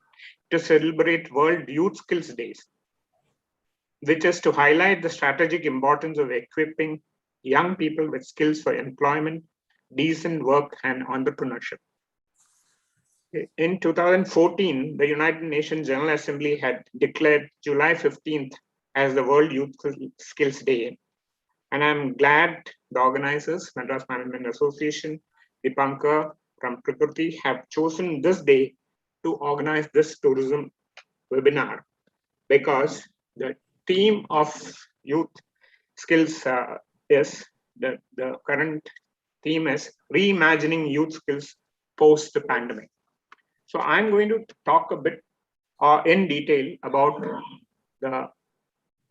Speaker 4: to celebrate World Youth Skills Days, which is to highlight the strategic importance of equipping young people with skills for employment, decent work, and entrepreneurship. In 2014, the United Nations General Assembly had declared July 15th as the World Youth Skills Day. And I'm glad the organizers, Madras Management Association, Dipankar from Prakriti, have chosen this day to organize this tourism webinar, because the theme of youth skills is, the current theme is reimagining youth skills post the pandemic. So I'm going to talk a bit in detail about the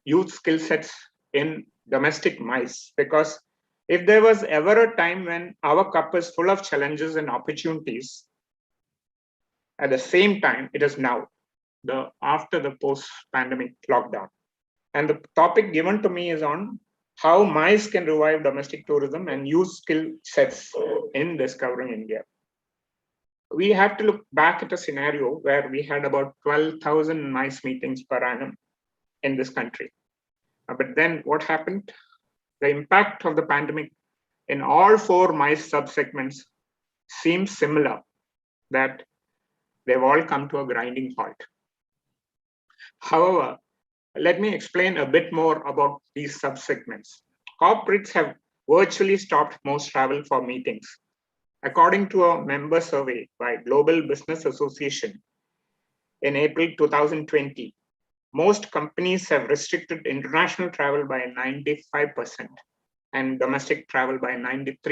Speaker 4: youth skill sets in domestic mice, because if there was ever a time when our cup is full of challenges and opportunities, at the same time, it is now, after the post-pandemic lockdown. And the topic given to me is on how mice can revive domestic tourism and use skill sets in discovering India. We have to look back at a scenario where we had about 12,000 mice meetings per annum in this country. But then what happened? The impact of the pandemic in all 4 mice subsegments seems similar, that they've all come to a grinding halt. However, let me explain a bit more about these subsegments. Corporates have virtually stopped most travel for meetings. According to a member survey by Global Business Association in April 2020, most companies have restricted international travel by 95% and domestic travel by 93%.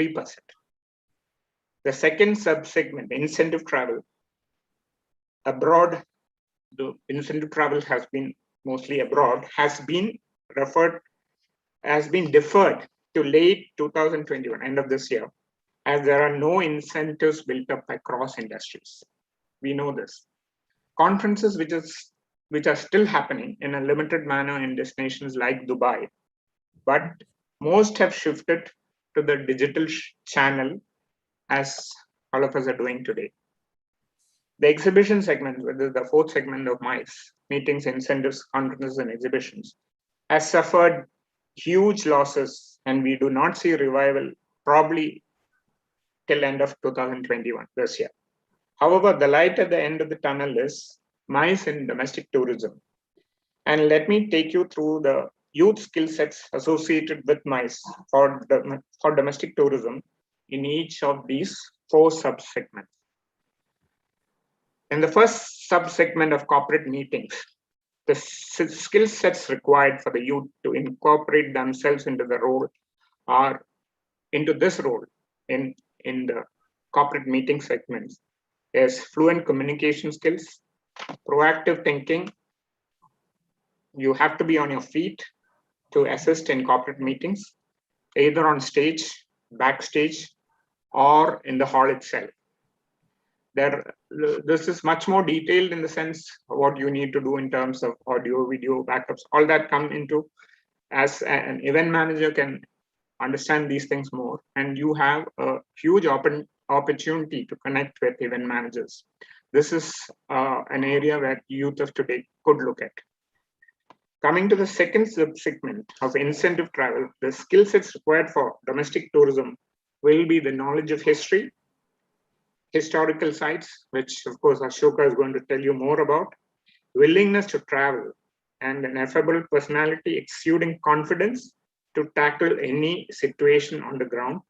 Speaker 4: The second subsegment, incentive travel, abroad, the incentive travel has been mostly abroad, has been deferred to late 2021, end of this year, as there are no incentives built up across industries. We know this. Conferences which are still happening in a limited manner in destinations like Dubai, but most have shifted to the digital channel, as all of us are doing today. The exhibition segment, which is the 4th segment of MICE, meetings, incentives, conferences, and exhibitions, has suffered huge losses, and we do not see revival probably till end of 2021, this year. However, the light at the end of the tunnel is MICE in domestic tourism. And let me take you through the youth skill sets associated with MICE for domestic tourism in each of these 4 subsegments. In the first subsegment of corporate meetings, the skill sets required for the youth to incorporate themselves into the role in the corporate meeting segments is fluent communication skills, proactive thinking. You have to be on your feet to assist in corporate meetings, either on stage, backstage, or in the hall itself. This is much more detailed in the sense of what you need to do in terms of audio, video, backups, all that come into, as an event manager can understand these things more, and you have a huge opportunity to connect with event managers. This is an area where youth of today could look at. Coming to the second subsegment of incentive travel, the skill sets required for domestic tourism will be the knowledge of history, historical sites, which of course Asoka is going to tell you more about, willingness to travel, and an affable personality exuding confidence to tackle any situation on the ground.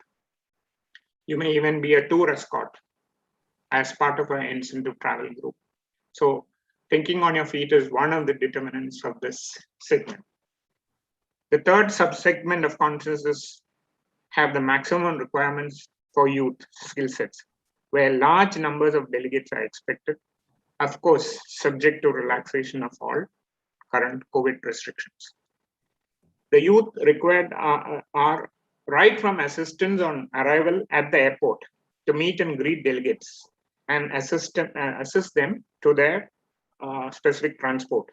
Speaker 4: You may even be a tour escort as part of an incentive travel group. So thinking on your feet is one of the determinants of this segment. The third subsegment of conferences have the maximum requirements for youth skill sets, where large numbers of delegates are expected, of course, subject to relaxation of all current COVID restrictions. The youth required are right from assistance on arrival at the airport to meet and greet delegates and assist them to their specific transport.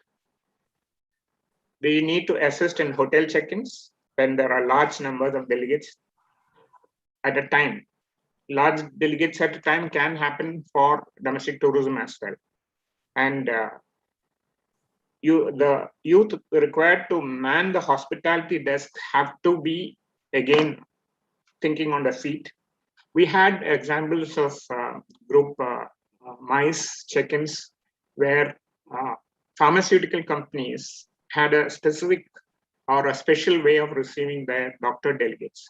Speaker 4: They need to assist in hotel check-ins when there are large numbers of delegates at a time. Large delegates at a time can happen for domestic tourism as well. And the youth required to man the hospitality desk have to be, again, thinking on the feet. We had examples of group MICE check-ins where pharmaceutical companies had a specific or a special way of receiving their doctor delegates,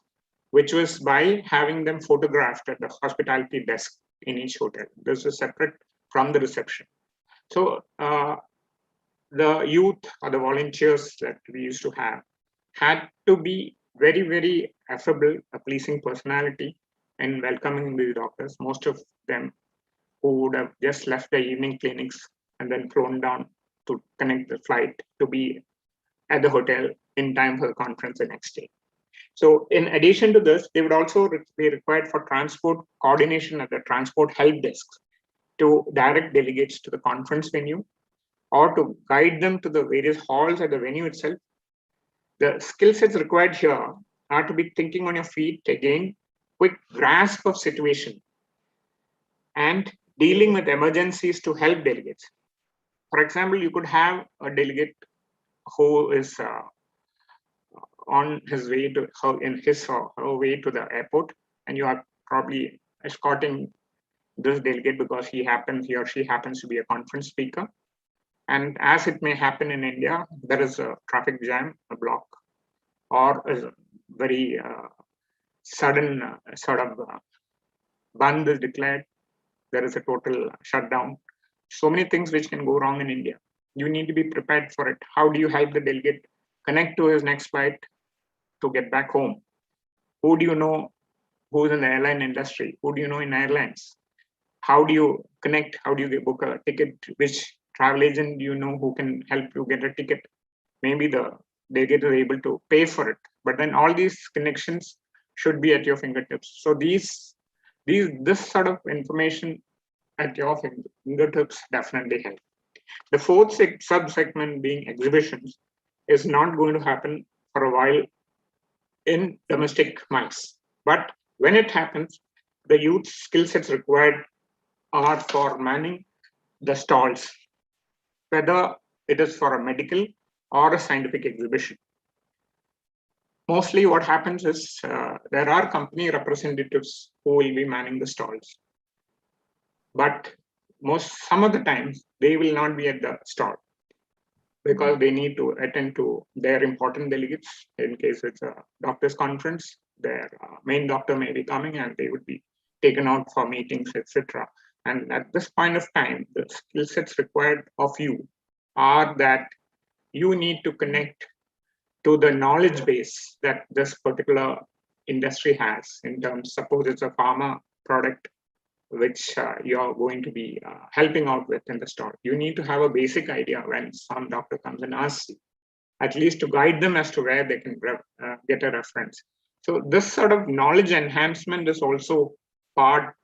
Speaker 4: which was by having them photographed at the hospitality desk in each hotel. This is separate from the reception. So the youth or the volunteers that we used to have had to be very, very affable, a pleasing personality, and welcoming these doctors. Most of them who would have just left the evening clinics and then flown down to connect the flight to be at the hotel in time for the conference the next day. So in addition to this, they would also be required for transport coordination at the transport help desks to direct delegates to the conference venue or to guide them to the various halls at the venue itself. The skill sets required here are to be thinking on your feet, again, quick grasp of situation, and dealing with emergencies to help delegates. For example, you could have a delegate who is on his way to his or her way to the airport, and you are probably escorting this delegate because he or she happens to be a conference speaker. And as it may happen in India, there is a traffic jam, a block, or a very sudden sort of Bandh is declared. There is a total shutdown. So many things which can go wrong in India. You need to be prepared for it. How do you help the delegate connect to his next flight to get back home? Who do you know who's in the airline industry? Who do you know in airlines? How do you connect? How do you book a ticket? Which travel agent do you know who can help you get a ticket? Maybe the delegate is able to pay for it, but then all these connections should be at your fingertips. So this sort of information at your fingertips definitely help. The fourth sub-segment, being exhibitions, is not going to happen for a while in domestic MICE. But when it happens, the youth skill sets required are for manning the stalls, whether it is for a medical or a scientific exhibition. Mostly what happens is there are company representatives who will be manning the stalls. But some of the times they will not be at the stall because they need to attend to their important delegates. In case it's a doctor's conference, their main doctor may be coming and they would be taken out for meetings, etc. And at this point of time, the skill sets required of you are that you need to connect to the knowledge base that this particular industry has in terms, suppose it's a pharma product which you're going to be helping out with in the store. You need to have a basic idea when some doctor comes and asks you, at least to guide them as to where they can get a reference. So this sort of knowledge enhancement is also part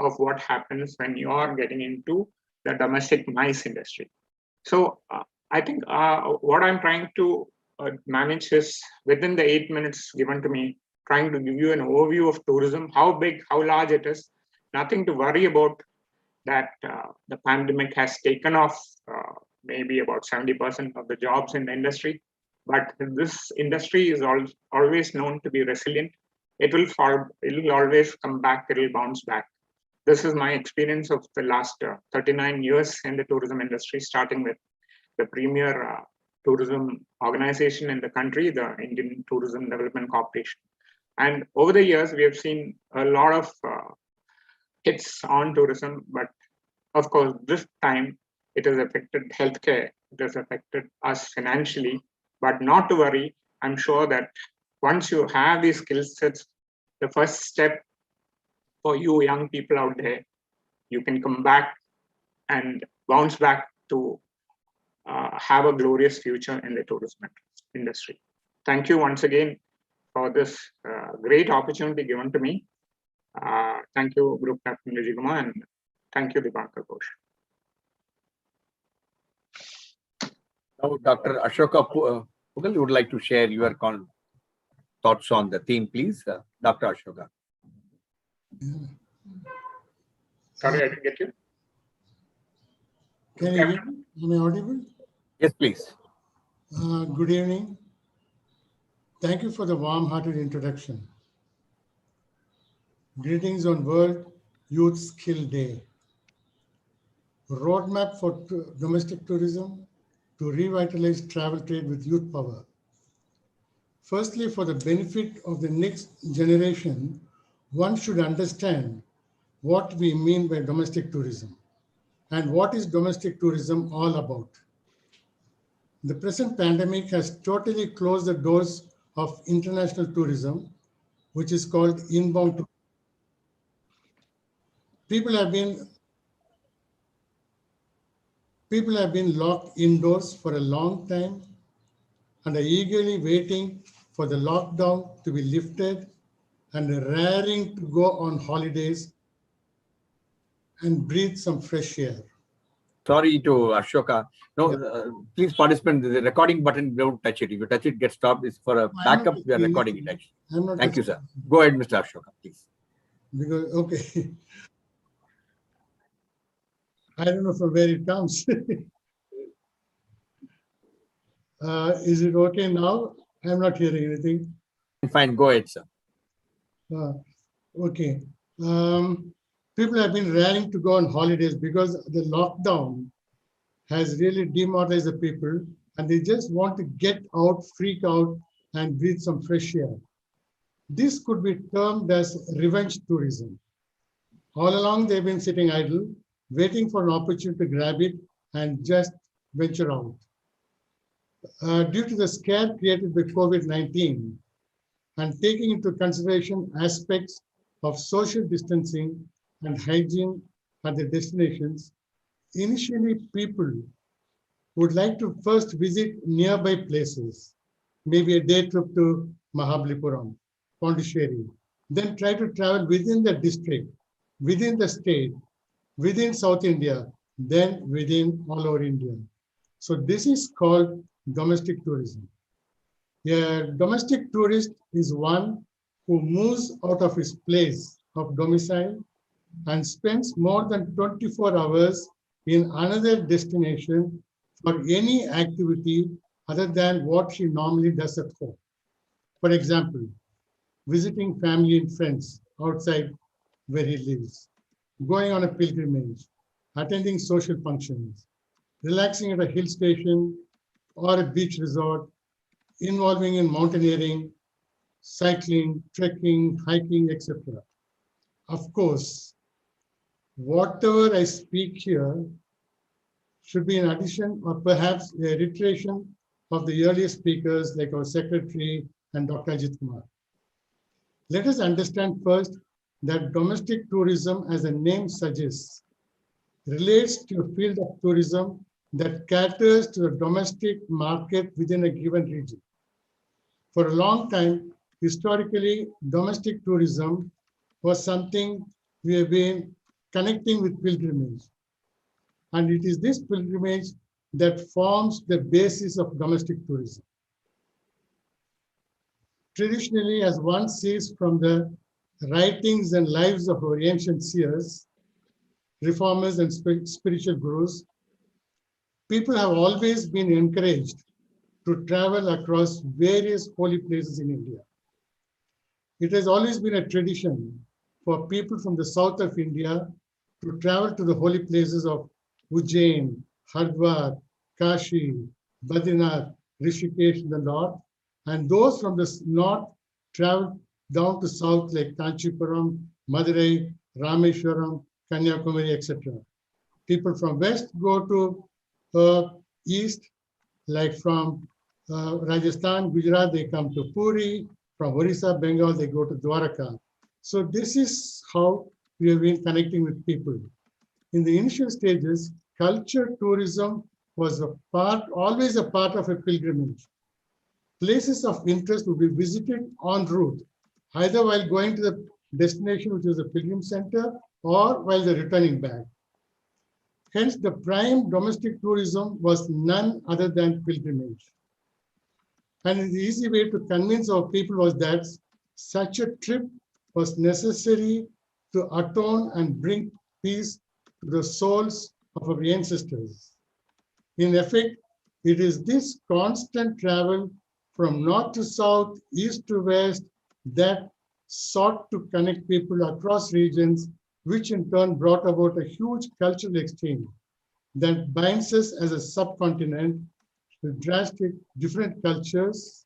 Speaker 4: of what happens when you are getting into the domestic MICE industry. So I think what I'm trying to manage is, within the 8 minutes given to me, trying to give you an overview of tourism, how big, how large it is. Nothing to worry about that the pandemic has taken off maybe about 70% of the jobs in the industry. But this industry is always known to be resilient. It will always come back, it will bounce back. This is my experience of the last 39 years in the tourism industry, starting with the premier tourism organization in the country, the Indian Tourism Development Corporation. And over the years, we have seen a lot of hits on tourism, but of course, this time it has affected healthcare, it has affected us financially, but not to worry. I'm sure that once you have these skill sets, the first step for you young people out there, you can come back and bounce back to have a glorious future in the tourism industry. Thank you once again for this great opportunity given to me. Thank you, Group Captain Ajit, and thank you, Dipankar Ghosh.
Speaker 1: Now, Dr. Asoka Pugal, you would like to share your thoughts on the theme, please. Dr. Asoka.
Speaker 4: Sorry, I didn't get you.
Speaker 5: Can you hear me? Am I audible?
Speaker 1: Yes, please.
Speaker 5: Good evening. Thank you for the warm-hearted introduction. Greetings on World Youth Skill Day. Roadmap for domestic tourism to revitalize travel trade with youth power. Firstly, for the benefit of the next generation, one should understand what we mean by domestic tourism and what is domestic tourism all about. The present pandemic has totally closed the doors of international tourism, which is called inbound tourism. People have been locked indoors for a long time and are eagerly waiting for the lockdown to be lifted and raring to go on holidays and breathe some fresh air.
Speaker 1: Sorry to Ashoka. No, please participate. The recording button, don't touch it. If you touch it, get stopped. It's for a backup. We are recording it actually. Thank you, sir. Go ahead, Mr. Ashoka, please.
Speaker 5: Because, okay. I don't know from where it comes. Is it okay now? I'm not hearing anything.
Speaker 1: Fine, go ahead, sir.
Speaker 5: Okay. People have been raring to go on holidays because the lockdown has really demoralized the people and they just want to get out, freak out, and breathe some fresh air. This could be termed as revenge tourism. All along, they've been sitting idle, waiting for an opportunity to grab it and just venture out. Due to the scare created by COVID-19 and taking into consideration aspects of social distancing and hygiene at the destinations, initially people would like to first visit nearby places, maybe a day trip to Mahabalipuram, Pondicherry, then try to travel within the district, within the state, within South India, then within all over India. So this is called domestic tourism. A domestic tourist is one who moves out of his place of domicile and spends more than 24 hours in another destination for any activity other than what she normally does at home. For example, visiting family and friends outside where he lives, going on a pilgrimage, attending social functions, relaxing at a hill station or a beach resort, involving in mountaineering, cycling, trekking, hiking, etc. Of course, whatever I speak here should be in addition or perhaps a reiteration of the earlier speakers like our secretary and Dr. Ajit Kumar. Let us understand first that domestic tourism, as the name suggests, relates to a field of tourism that caters to the domestic market within a given region. For a long time, historically, domestic tourism was something we have been connecting with pilgrimage. And it is this pilgrimage that forms the basis of domestic tourism. Traditionally, as one sees from the writings and lives of our ancient seers, reformers and spiritual gurus, people have always been encouraged to travel across various holy places in India. It has always been a tradition for people from the south of India to travel to the holy places of Ujjain, Hardwar, Kashi, Badrinath, Rishikesh in the north, and those from the north travel down to south like Kanchipuram, Madurai, Rameshwaram, Kanyakumari, etc. People from west go to east, like from Rajasthan, Gujarat, they come to Puri. From Orissa, Bengal, they go to Dwaraka. So this is how we have been connecting with people. In the initial stages, culture tourism was always a part of a pilgrimage. Places of interest would be visited en route, either while going to the destination, which was a pilgrim center, or while they're returning back. Hence, the prime domestic tourism was none other than pilgrimage. And the easy way to convince our people was that such a trip was necessary to atone and bring peace to the souls of our ancestors. In effect, it is this constant travel from north to south, east to west, that sought to connect people across regions, which in turn brought about a huge cultural exchange that binds us as a subcontinent with drastic different cultures,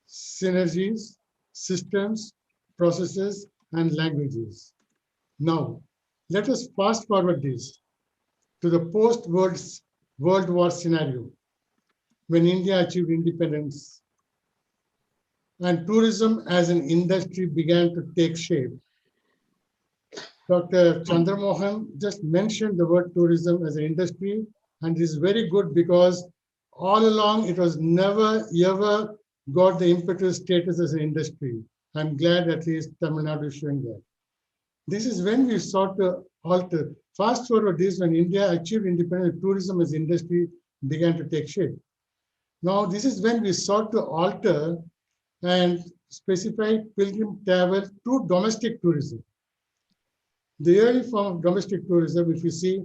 Speaker 5: synergies, systems, processes, and languages. Now, let us fast forward this to the post-World War scenario, when India achieved independence and tourism as an industry began to take shape. Dr. Chandramohan just mentioned the word tourism as an industry, and it is very good because all along it was never ever got the impetus status as an industry. I'm glad at least Tamil Nadu is showing that. This is when we sought to alter. Fast forward this, when India achieved independence, tourism as industry began to take shape. Now, this is when we sought to alter and specify pilgrim travel to domestic tourism. The early form of domestic tourism, if you see,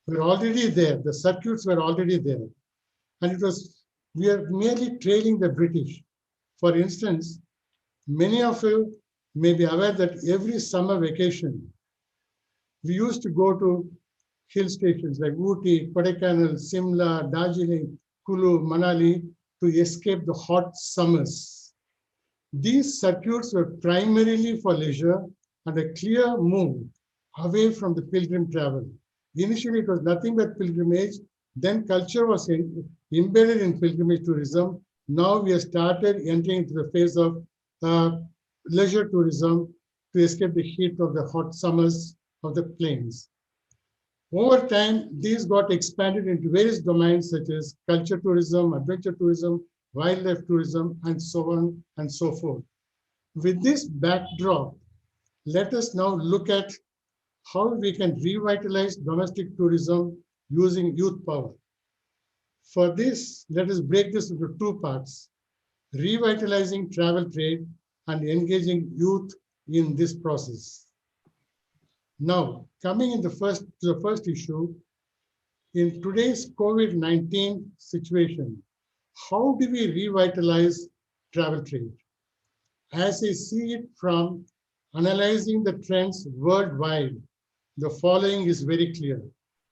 Speaker 5: were already there. The circuits were already there. And it was, we are merely trailing the British. For instance, many of you may be aware that every summer vacation, we used to go to hill stations like Ooty, Kodaikanal, Simla, Darjeeling, Kulu, Manali to escape the hot summers. These circuits were primarily for leisure and a clear move away from the pilgrim travel. Initially, it was nothing but pilgrimage. Then culture was embedded in pilgrimage tourism. Now we have started entering into the phase of leisure tourism to escape the heat of the hot summers of the plains. Over time, these got expanded into various domains such as culture tourism, adventure tourism, wildlife tourism, and so on and so forth. With this backdrop, let us now look at how we can revitalize domestic tourism using youth power. For this, let us break this into two parts: revitalizing travel trade and engaging youth in this process. Now, coming in to the first issue, in today's COVID-19 situation, how do we revitalize travel trade? As I see it from analyzing the trends worldwide, the following is very clear.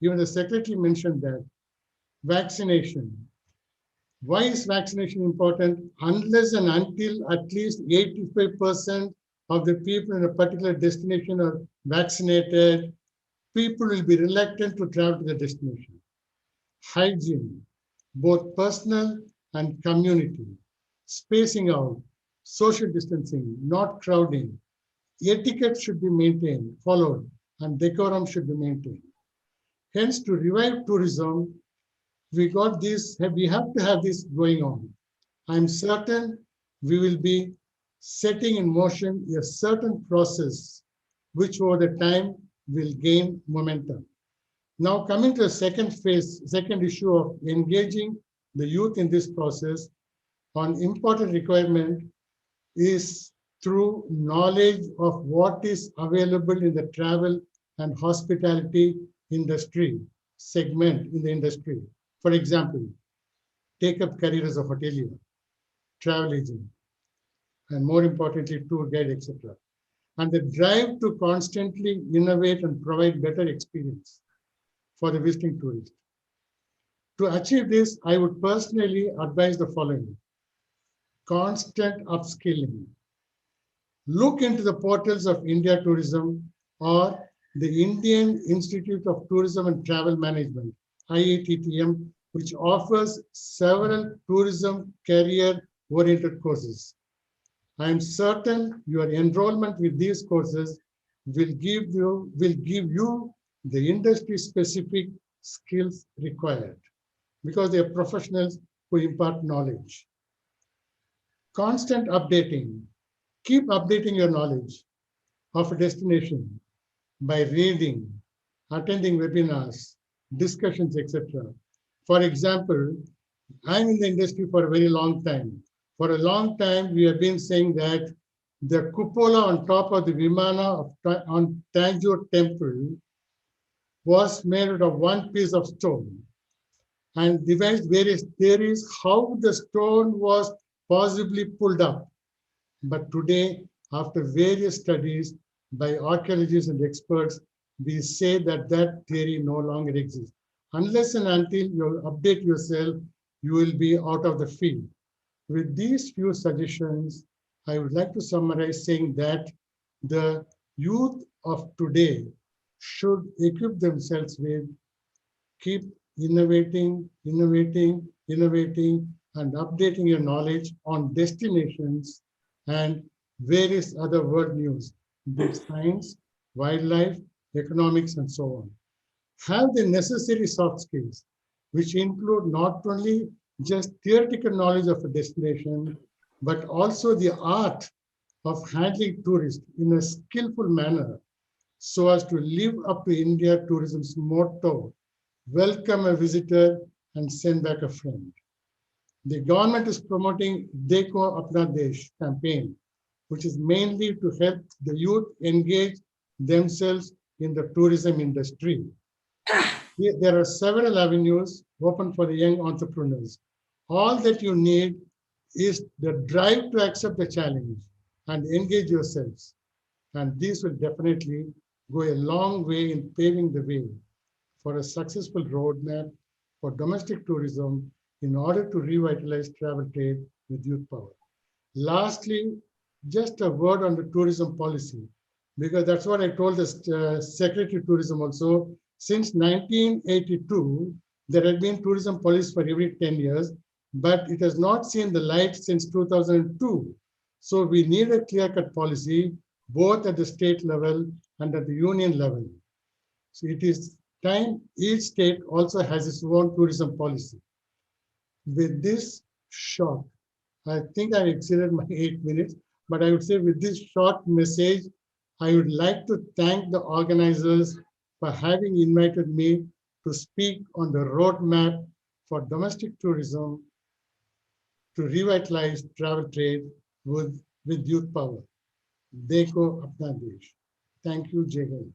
Speaker 5: Even the secretary mentioned that vaccination. Why is vaccination important? Unless and until at least 85% of the people in a particular destination are vaccinated, people will be reluctant to travel to the destination. Hygiene, both personal and community. Spacing out, social distancing, not crowding. Etiquette should be maintained, followed, and decorum should be maintained. Hence, to revive tourism, we have to have this going on. I'm certain we will be setting in motion a certain process which over the time will gain momentum. Now coming to the second issue of engaging the youth in this process, an important requirement is through knowledge of what is available in the travel and hospitality industry segment in the industry. For example, take up careers of hotelier, travel agent, and more importantly, tour guide, etc. And the drive to constantly innovate and provide better experience for the visiting tourist. To achieve this, I would personally advise the following: constant upskilling. Look into the portals of India Tourism or the Indian Institute of Tourism and Travel Management, IITTM, which offers several tourism career-oriented courses. I am certain your enrollment with these courses will give you the industry-specific skills required because they are professionals who impart knowledge. Constant updating. Keep updating your knowledge of a destination by reading, attending webinars, discussions, etc. For example, I'm in the industry for a very long time. For a long time, we have been saying that the cupola on top of the Vimana on Tanjore temple was made out of one piece of stone and devised various theories how the stone was possibly pulled up. But today, after various studies by archaeologists and experts, we say that that theory no longer exists. Unless and until you update yourself, you will be out of the field. With these few suggestions, I would like to summarize saying that the youth of today should equip themselves with keep innovating, and updating your knowledge on destinations and various other world news, be it science, wildlife, economics, and so on. Have the necessary soft skills, which include not only just theoretical knowledge of a destination, but also the art of handling tourists in a skillful manner so as to live up to India tourism's motto, welcome a visitor and send back a friend. The government is promoting Dekho Apna Desh campaign, which is mainly to help the youth engage themselves in the tourism industry. There are several avenues open for the young entrepreneurs. All that you need is the drive to accept the challenge and engage yourselves. And this will definitely go a long way in paving the way for a successful roadmap for domestic tourism in order to revitalize travel trade with youth power. Lastly, just a word on the tourism policy, because that's what I told the Secretary of Tourism also. Since 1982, there had been tourism policy for every 10 years, but it has not seen the light since 2002. So we need a clear-cut policy, both at the state level and at the union level. So it is time each state also has its own tourism policy. With this short, I think I exceeded my 8 minutes, but I would say with this short message, I would like to thank the organizers for having invited me to speak on the roadmap for domestic tourism to revitalize travel trade with youth power. Dekho Apna Desh. Thank you, Jai Hind.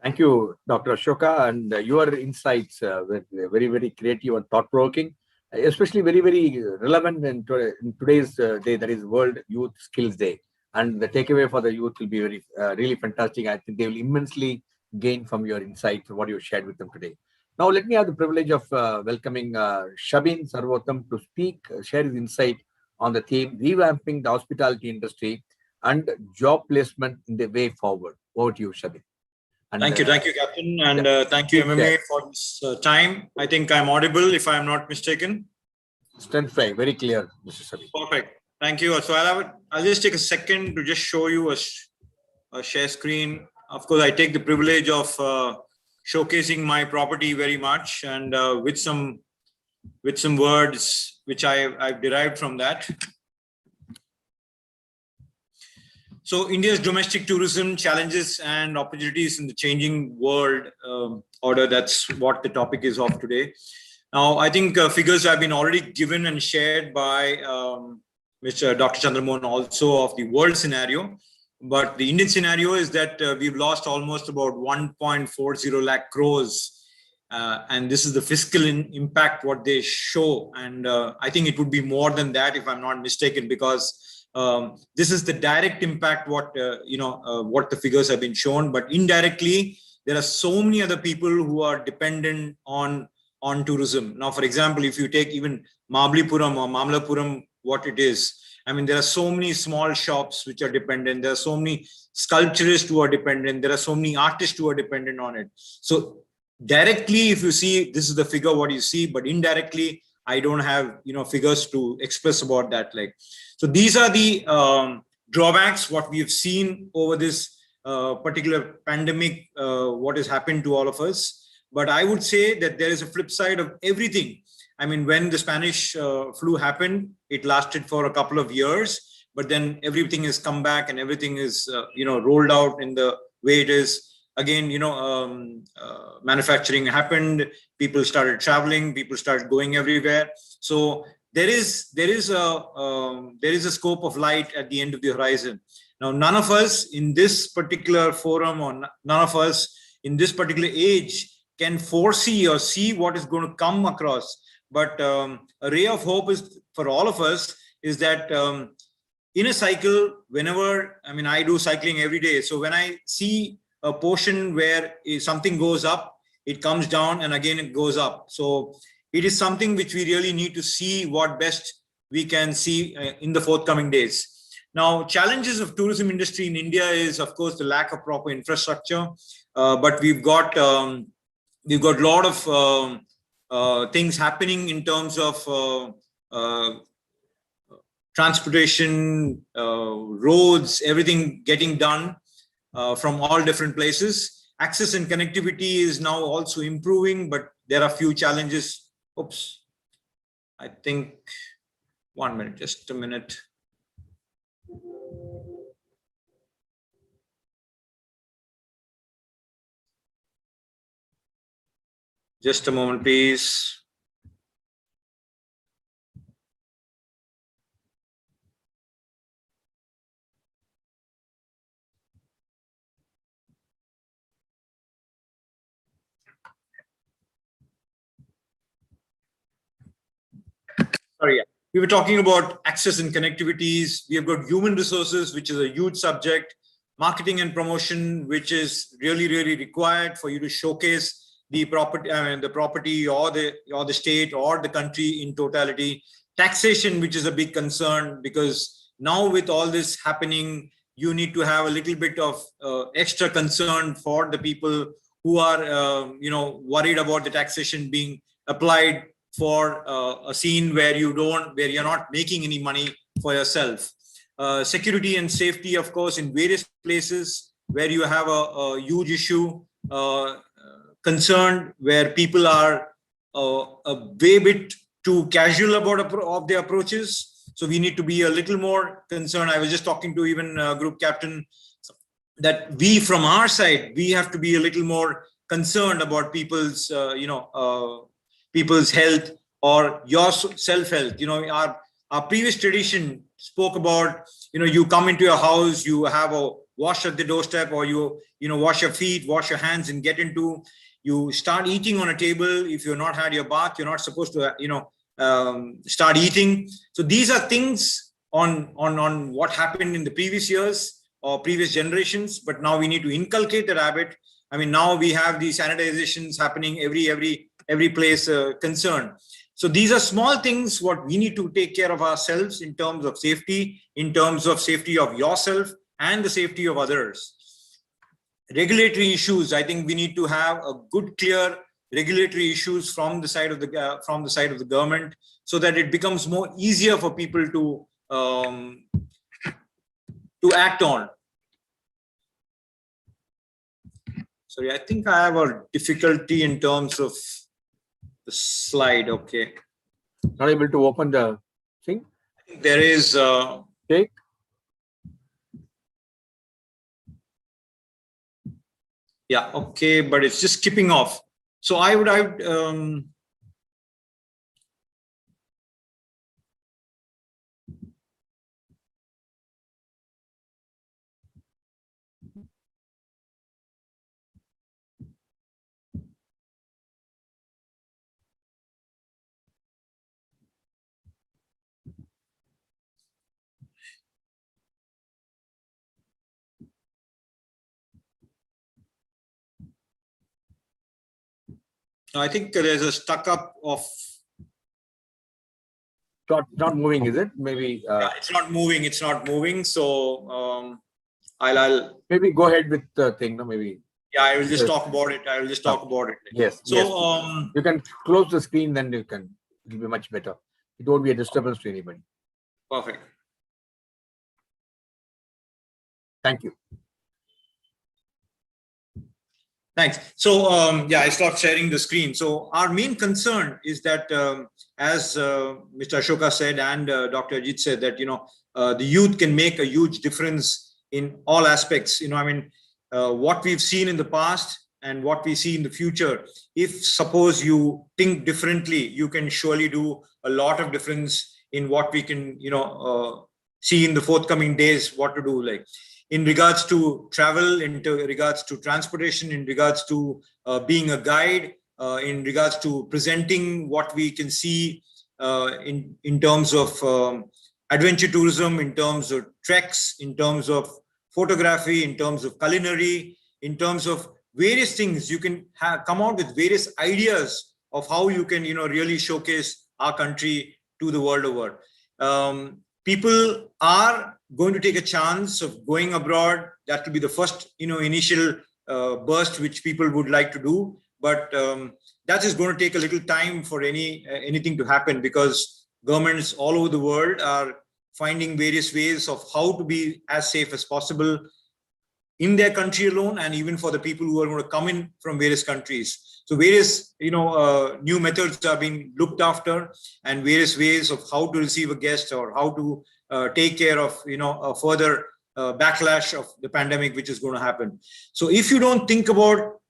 Speaker 1: Thank you, Dr. Asoka, and your insights were very, very creative and thought-provoking, especially very, very relevant in today's day, that is World Youth Skills Day. And the takeaway for the youth will be very, really fantastic. I think they will immensely gain from your insights, what you shared with them today. Now, let me have the privilege of welcoming Shabin Sarvotham to speak, share his insight on the theme, revamping the hospitality industry and job placement in the way forward. Over to you, Shabin.
Speaker 6: And, thank you, Captain, and thank you, MMA, for this time. I think I'm audible, if I'm not mistaken.
Speaker 1: Strength fly, very clear, Mr. Shabin.
Speaker 6: Perfect. Thank you. So I'll just take a second to just show you a share screen. Of course, I take the privilege of showcasing my property very much, and with some words which I've derived from that. So India's domestic tourism challenges and opportunities in the changing world order. That's what the topic is of today. Now, I think figures have been already given and shared by Mr. Dr. Chandramohan also of the world scenario. But the Indian scenario is that we've lost almost about 1.40 lakh crores. And this is the fiscal impact, what they show. And I think it would be more than that, if I'm not mistaken, because this is the direct impact, what the figures have been shown, but indirectly there are so many other people who are dependent on tourism. Now, for example, if you take even Mahabalipuram or Mamalapuram, what it is, I mean, there are so many small shops which are dependent. There are so many sculpturists who are dependent. There are so many artists who are dependent on it. So directly, if you see, this is the figure what you see, but indirectly, I don't have figures to express about that. So these are the drawbacks what we have seen over this particular pandemic, what has happened to all of us. But I would say that there is a flip side of everything. I mean, when the Spanish flu happened, it lasted for a couple of years, but then everything has come back and everything is rolled out in the way it is. Again, manufacturing happened, people started traveling, people started going everywhere. So there is a scope of light at the end of the horizon. Now, none of us in this particular forum, or none of us in this particular age can foresee or see what is going to come across. But a ray of hope is for all of us is that in a cycle, whenever, I mean, I do cycling every day. So when I see a portion where something goes up, it comes down and again it goes up. So it is something which we really need to see what best we can see in the forthcoming days. Now, challenges of tourism industry in India is, of course, the lack of proper infrastructure. But we've got a lot of things happening in terms of transportation, roads, everything getting done from all different places. Access and connectivity is now also improving, but there are few challenges. Oops, I think 1 minute, just a minute. Just a moment, please. Sorry, we were talking about access and connectivities. We have got human resources, which is a huge subject. Marketing and promotion, which is really, really required for you to showcase the property, or the state or the country in totality. Taxation, which is a big concern, because now with all this happening, you need to have a little bit of extra concern for the people who are, worried about the taxation being applied for a scene where you're not making any money for yourself. Security and safety, of course, in various places where you have a huge issue, concerned, where people are a way bit too casual about their approaches. So we need to be a little more concerned. I was just talking to even group captain that we, from our side, we have to be a little more concerned about people's, people's health or your self-health. Our previous tradition spoke about, you come into your house, you have a wash at the doorstep, or you wash your feet, wash your hands, and get into, you start eating on a table. If you're not had your bath, you're not supposed to, start eating. So these are things on what happened in the previous years or previous generations, but now we need to inculcate that habit. I mean, now we have these sanitizations happening every place concerned. So these are small things what we need to take care of ourselves in terms of safety, in terms of safety of yourself and the safety of others. Regulatory issues, I think we need to have a good, clear regulatory issues from the side of the government, so that it becomes more easier for people to act on. Sorry, I think I have a difficulty in terms of the slide. Okay,
Speaker 1: not able to open the thing.
Speaker 6: I think there is
Speaker 1: take.
Speaker 6: Yeah, okay, but it's just skipping off. So I would I think there's a stuck up of.
Speaker 1: Not moving, is it? Maybe.
Speaker 6: Yeah, it's not moving. It's not moving. So I'll
Speaker 1: maybe go ahead with the thing. No, maybe.
Speaker 6: Yeah, I will just talk about it. I will just talk about it.
Speaker 1: Yes.
Speaker 6: So
Speaker 1: yes. You can close the screen, then you can. It'll be much better. It won't be a disturbance to anybody.
Speaker 6: Perfect.
Speaker 1: Thank you.
Speaker 6: Thanks. So yeah, I stopped sharing the screen. So our main concern is that, as Mr. Asoka said and Dr. Ajit said, that the youth can make a huge difference in all aspects. What we've seen in the past and what we see in the future. If suppose you think differently, you can surely do a lot of difference in what we can see in the forthcoming days. What to do, like in regards to travel, in regards to transportation, in regards to being a guide, in regards to presenting what we can see in terms of adventure tourism, in terms of treks, in terms of photography, in terms of culinary, in terms of various things. You can come out with various ideas of how you can, really showcase our country to the world over. People are going to take a chance of going abroad. That will be the first, initial burst which people would like to do. But that is going to take a little time for anything to happen, because governments all over the world are finding various ways of how to be as safe as possible in their country alone, and even for the people who are going to come in from various countries. So various, new methods are being looked after, and various ways of how to receive a guest, or how to take care of, a further backlash of the pandemic, which is going to happen. So if you don't think about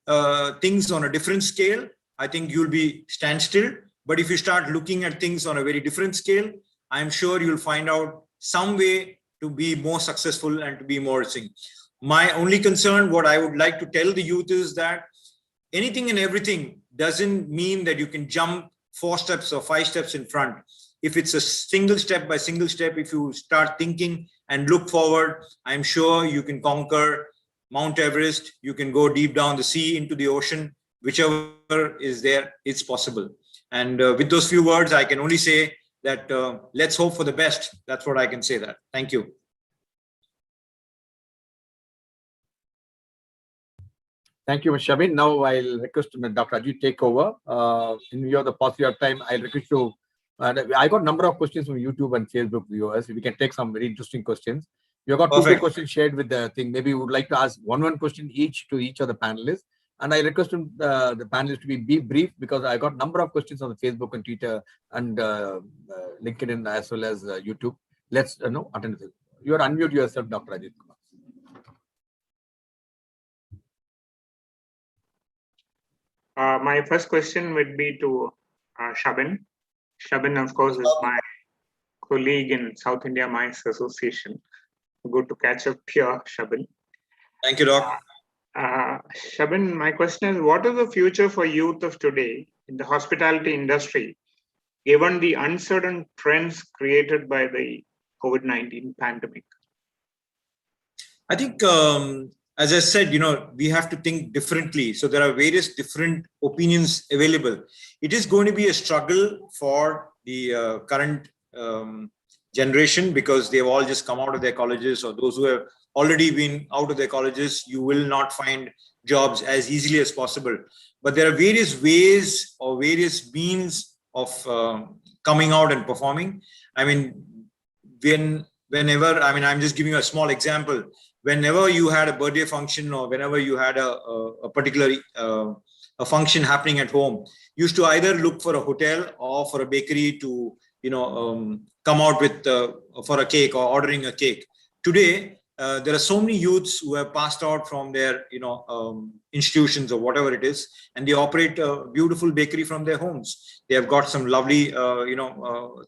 Speaker 6: things on a different scale, I think you'll be standstill. But if you start looking at things on a very different scale, I'm sure you'll find out some way to be more successful and to be more rich. My only concern, what I would like to tell the youth, is that anything and everything doesn't mean that you can jump 4 steps or 5 steps in front. If it's a single step by single step, if you start thinking and look forward, I'm sure you can conquer Mount Everest. You can go deep down the sea into the ocean, whichever is there, it's possible. And with those few words, I can only say that let's hope for the best. That's what I can say. That. Thank you.
Speaker 1: Thank you, Mr. Shabin. Now I'll request Dr. Ajit take over. In view of the paucity of time, I'll request you. I got a number of questions from YouTube and Facebook viewers. We can take some very interesting questions. You have got Perfect. 2 questions shared with the thing. Maybe we would like to ask one question each to each of the panelists. And I request the panelists to be brief, because I got a number of questions on the Facebook and Twitter and LinkedIn as well as YouTube. Let's attend to it. You are unmute yourself, Dr. Ajit.
Speaker 4: My first question would be to Shabin. Shabin, of course, is my colleague in South India Mice Association. Good to catch up here, Shabin.
Speaker 6: Thank you, Doc.
Speaker 4: Shabin, my question is, what is the future for youth of today in the hospitality industry, given the uncertain trends created by the COVID-19 pandemic?
Speaker 6: I think, as I said, we have to think differently. So there are various different opinions available. It is going to be a struggle for the current generation, because they've all just come out of their colleges, or those who have already been out of their colleges. You will not find jobs as easily as possible. But there are various ways or various means of coming out and performing. I mean, whenever, I'm just giving you a small example. Whenever you had a birthday function, or whenever you had a particular a function happening at home, you used to either look for a hotel or for a bakery to come out with for a cake or ordering a cake. Today, there are so many youths who have passed out from their institutions or whatever it is, and they operate a beautiful bakery from their homes. They have got some lovely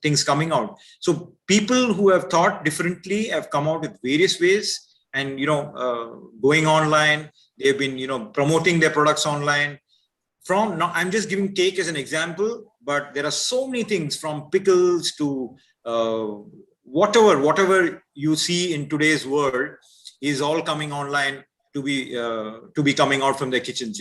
Speaker 6: things coming out. So people who have thought differently have come out with various ways. And going online, they've been promoting their products online. I'm just giving cake as an example, but there are so many things, from pickles to whatever you see in today's world is all coming online to be coming out from their kitchens.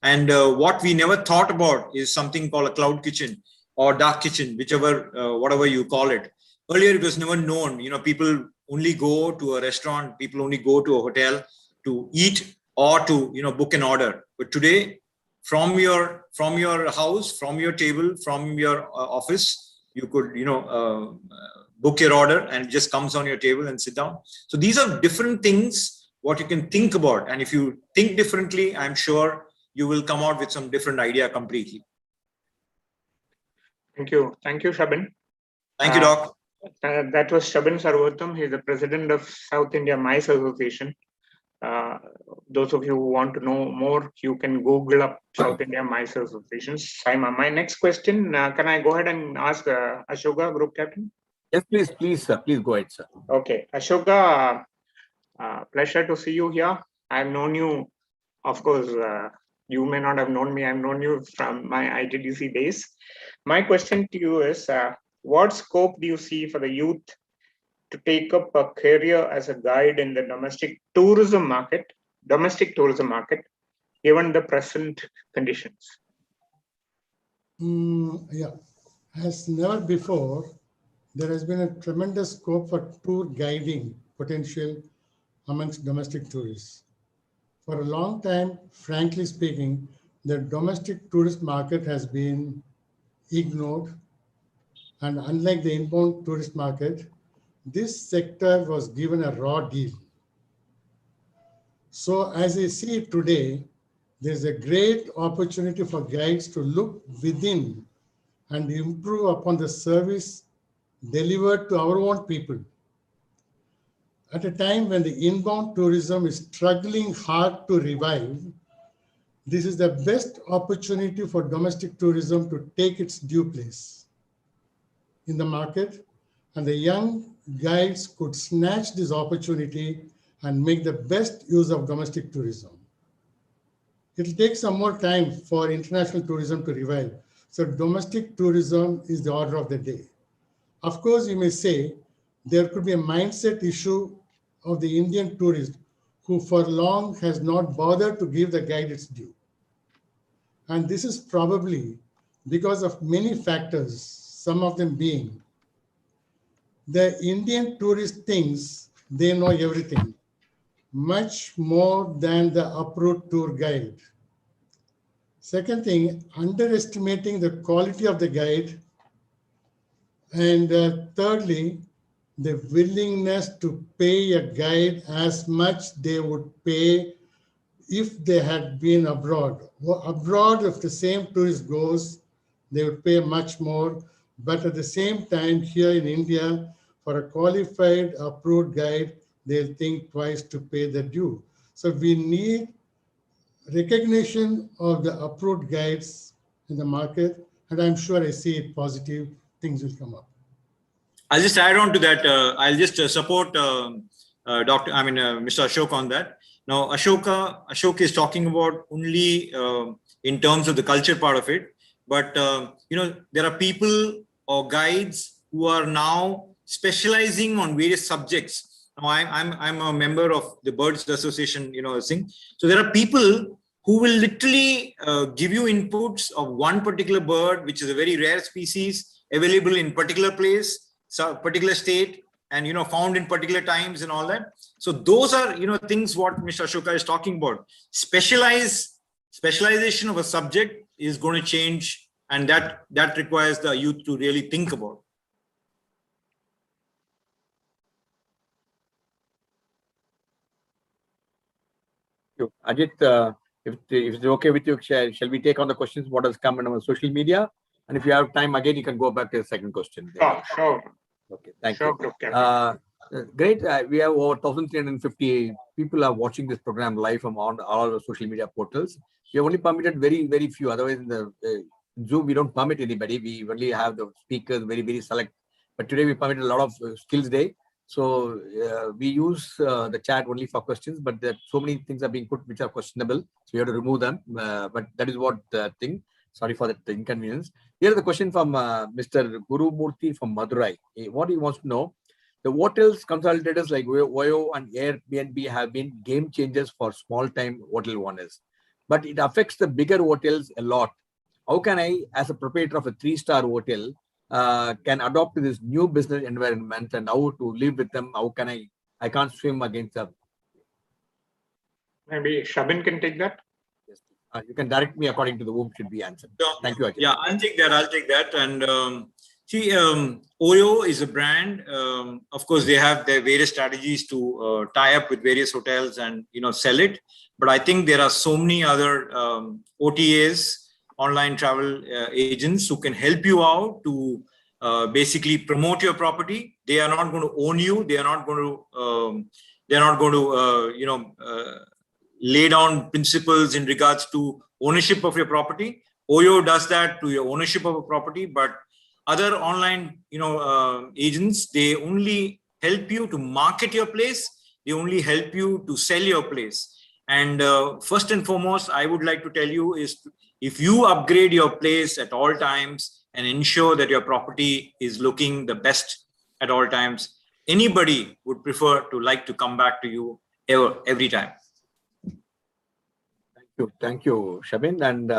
Speaker 6: And what we never thought about is something called a cloud kitchen or dark kitchen, whatever you call it. Earlier, it was never known. People only go to a restaurant, people only go to a hotel to eat or to book an order. But today, from your house, from your table, from your office, you could book your order, and it just comes on your table and sit down. So these are different things what you can think about, and if you think differently, I'm sure you will come out with some different idea completely.
Speaker 4: Thank you, Shabin.
Speaker 6: Thank you, Doc.
Speaker 4: That was Shabin Sarvotham. He's the president of South India Mice Association. Those of you who want to know more, you can Google up South India Mice Association. Saima, my next question, can I go ahead and ask Asoka, Group Captain?
Speaker 1: Yes, please, sir. Please go ahead, sir.
Speaker 4: Okay, Asoka, Pleasure to see you here. I've known you, of course, you may not have known me. I've known you from my ITDC days. My question to you is, what scope do you see for the youth to take up a career as a guide in the domestic tourism market, given the present conditions?
Speaker 5: Yeah, as never before, there has been a tremendous scope for tour guiding potential amongst domestic tourists. For a long time, frankly speaking, the domestic tourist market has been ignored, and unlike the inbound tourist market, this sector was given a raw deal. So as I see it today, there's a great opportunity for guides to look within and improve upon the service delivered to our own people. At a time when the inbound tourism is struggling hard to revive, this is the best opportunity for domestic tourism to take its due place in the market, and the young guides could snatch this opportunity and make the best use of domestic tourism. It will take some more time for international tourism to revive. So domestic tourism is the order of the day. Of course, you may say there could be a mindset issue of the Indian tourist who for long has not bothered to give the guide its due. And this is probably because of many factors, some of them being the Indian tourist thinks they know everything, much more than the approved tour guide. Second thing, underestimating the quality of the guide. And thirdly, the willingness to pay a guide as much they would pay if they had been abroad. Abroad, if the same tourist goes, they would pay much more. But at the same time, here in India, for a qualified, approved guide, they'll think twice to pay the due. So we need recognition of the approved guides in the market, and I'm sure I see it positive, things will come up.
Speaker 6: I'll just add on to that. I'll just support Mr. Ashok on that. Now, Ashok is talking about only in terms of the culture part of it, but there are people or guides who are now specializing on various subjects. Now, I'm a member of the Birds Association, thing. So there are people who will literally give you inputs of one particular bird, which is a very rare species, available in particular place, particular state, and found in particular times and all that. So those are things what Mr. Ashoka is talking about. Specialization of a subject is going to change, and that requires the youth to really think about.
Speaker 1: Ajit, if it's okay with you, shall we take on the questions what has come on our social media? And if you have time again, you can go back to the second question.
Speaker 4: Sure.
Speaker 1: Okay, thank you. Great. We have over 1,350 people are watching this program live from all our social media portals. We have only permitted very, very few. Otherwise, in the Zoom, we don't permit anybody. We only have the speakers very, very select. But today we permitted a lot of skills day. So we use the chat only for questions, but there are so many things are being put which are questionable. So we have to remove them. But that is what the thing. Sorry for that inconvenience. Here is the question from Mr. Guru Murthy from Madurai. What he wants to know, the hotels consolidators like Oyo and Airbnb have been game changers for small time hotel owners, but it affects the bigger hotels a lot. How can I, as a proprietor of a 3-star hotel, can adopt to this new business environment and how to live with them? How can I can't swim against them.
Speaker 4: Maybe Shabin can take that.
Speaker 1: You can direct me according to the whom should be answered. Thank you, Ajit.
Speaker 6: Yeah, I'll take that. And Oyo is a brand. Of course, they have their various strategies to tie up with various hotels and sell it. But I think there are so many other OTAs, online travel agents, who can help you out to basically promote your property. They are not going to own you. They are not going to lay down principles in regards to ownership of your property. Oyo does that to your ownership of a property, but other online, agents, they only help you to market your place. They only help you to sell your place. And first and foremost, I would like to tell you is, if you upgrade your place at all times and ensure that your property is looking the best at all times, anybody would prefer to like to come back to you every time.
Speaker 1: Thank you, Shabin. And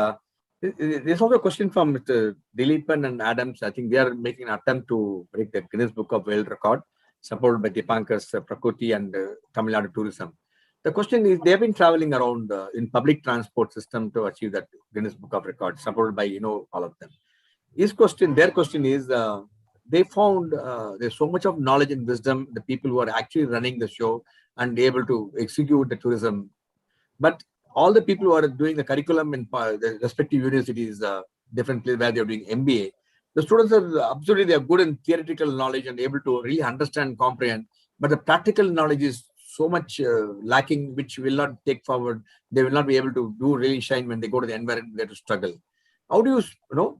Speaker 1: there's also a question from Mr. Dileepan and Adams. I think they are making an attempt to break the Guinness Book of World Record, supported by Dipankar's Prakriti and Tamil Nadu Tourism. The question is, they have been traveling around in public transport system to achieve that Guinness Book of Records, supported by, all of them. Their question is, they found there's so much of knowledge and wisdom, the people who are actually running the show and able to execute the tourism. But all the people who are doing the curriculum in the respective universities, different places where they're doing MBA, the students are absolutely, they are good in theoretical knowledge and able to really understand and comprehend. But the practical knowledge is so much lacking, which will not take forward. They will not be able to do really shine when they go to the environment where to struggle. How do you,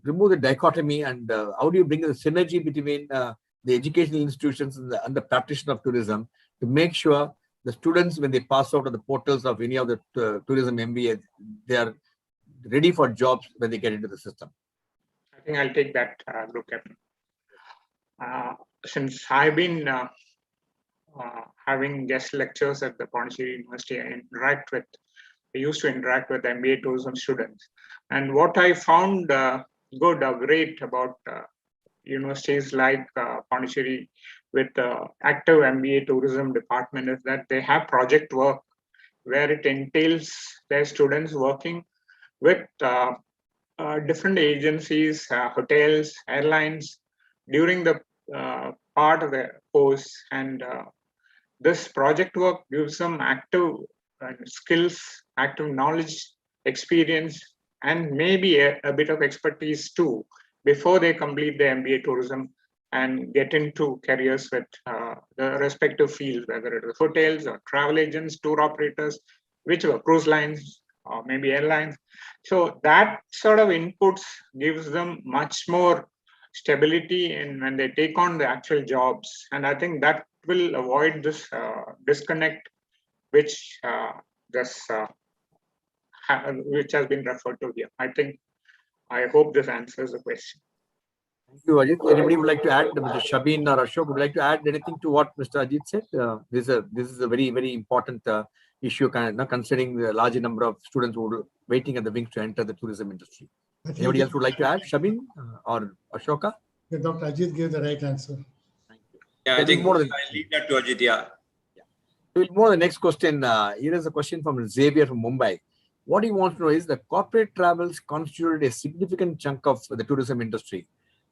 Speaker 1: remove the dichotomy, and how do you bring the synergy between the educational institutions and the practitioner of tourism to make sure the students, when they pass out of the portals of any of the tourism MBA, they are ready for jobs when they get into the system?
Speaker 4: I think I'll take that look at it. Since I've been having guest lectures at the Pondicherry University, I used to interact with MBA tourism students. And what I found good or great about universities like Pondicherry with active MBA tourism department is that they have project work where it entails their students working with different agencies, hotels, airlines during the part of the course. And this project work gives them active skills, active knowledge, experience, and maybe a bit of expertise too before they complete the MBA tourism and get into careers with the respective fields, whether it is hotels or travel agents, tour operators, whichever, cruise lines or maybe airlines. So that sort of inputs gives them much more stability in when they take on the actual jobs. And I think that will avoid this disconnect, which which has been referred to here. I hope this answers the question.
Speaker 1: Thank you, Ajit. Anybody would like to add? Mr. Shabin or Ashok would like to add anything to what Mr. Ajit said? This is a very, very important issue, considering the large number of students who are waiting at the wings to enter the tourism industry. Anybody else would like to add? Shabin or Ashoka?
Speaker 5: Yeah, Dr. Ajit gave the right answer.
Speaker 6: Thank you. Yeah, I think I leave that to Ajit. Yeah.
Speaker 1: We'll move on the next question. Here is a question from Xavier from Mumbai. What he wants to know is, the corporate travels constituted a significant chunk of the tourism industry.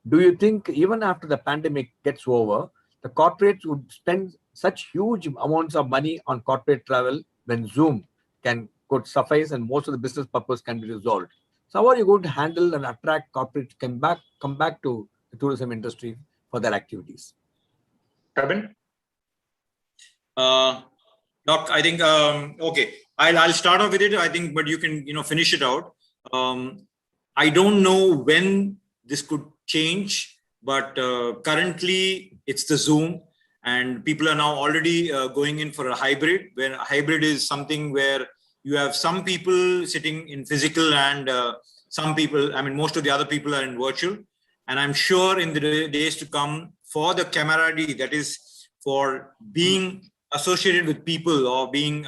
Speaker 1: Do you think even after the pandemic gets over, the corporates would spend such huge amounts of money on corporate travel when Zoom could suffice and most of the business purpose can be resolved? So how are you going to handle and attract corporates come back to the tourism industry for their activities?
Speaker 4: Shabin?
Speaker 6: Doc, I think, okay, I'll start off with it, I think, but you can, finish it out. I don't know when this could change, but currently it's the Zoom, and people are now already going in for a hybrid, where a hybrid is something where you have some people sitting in physical and some people, most of the other people are in virtual. And I'm sure in the days to come, for the camaraderie, that is for being associated with people or being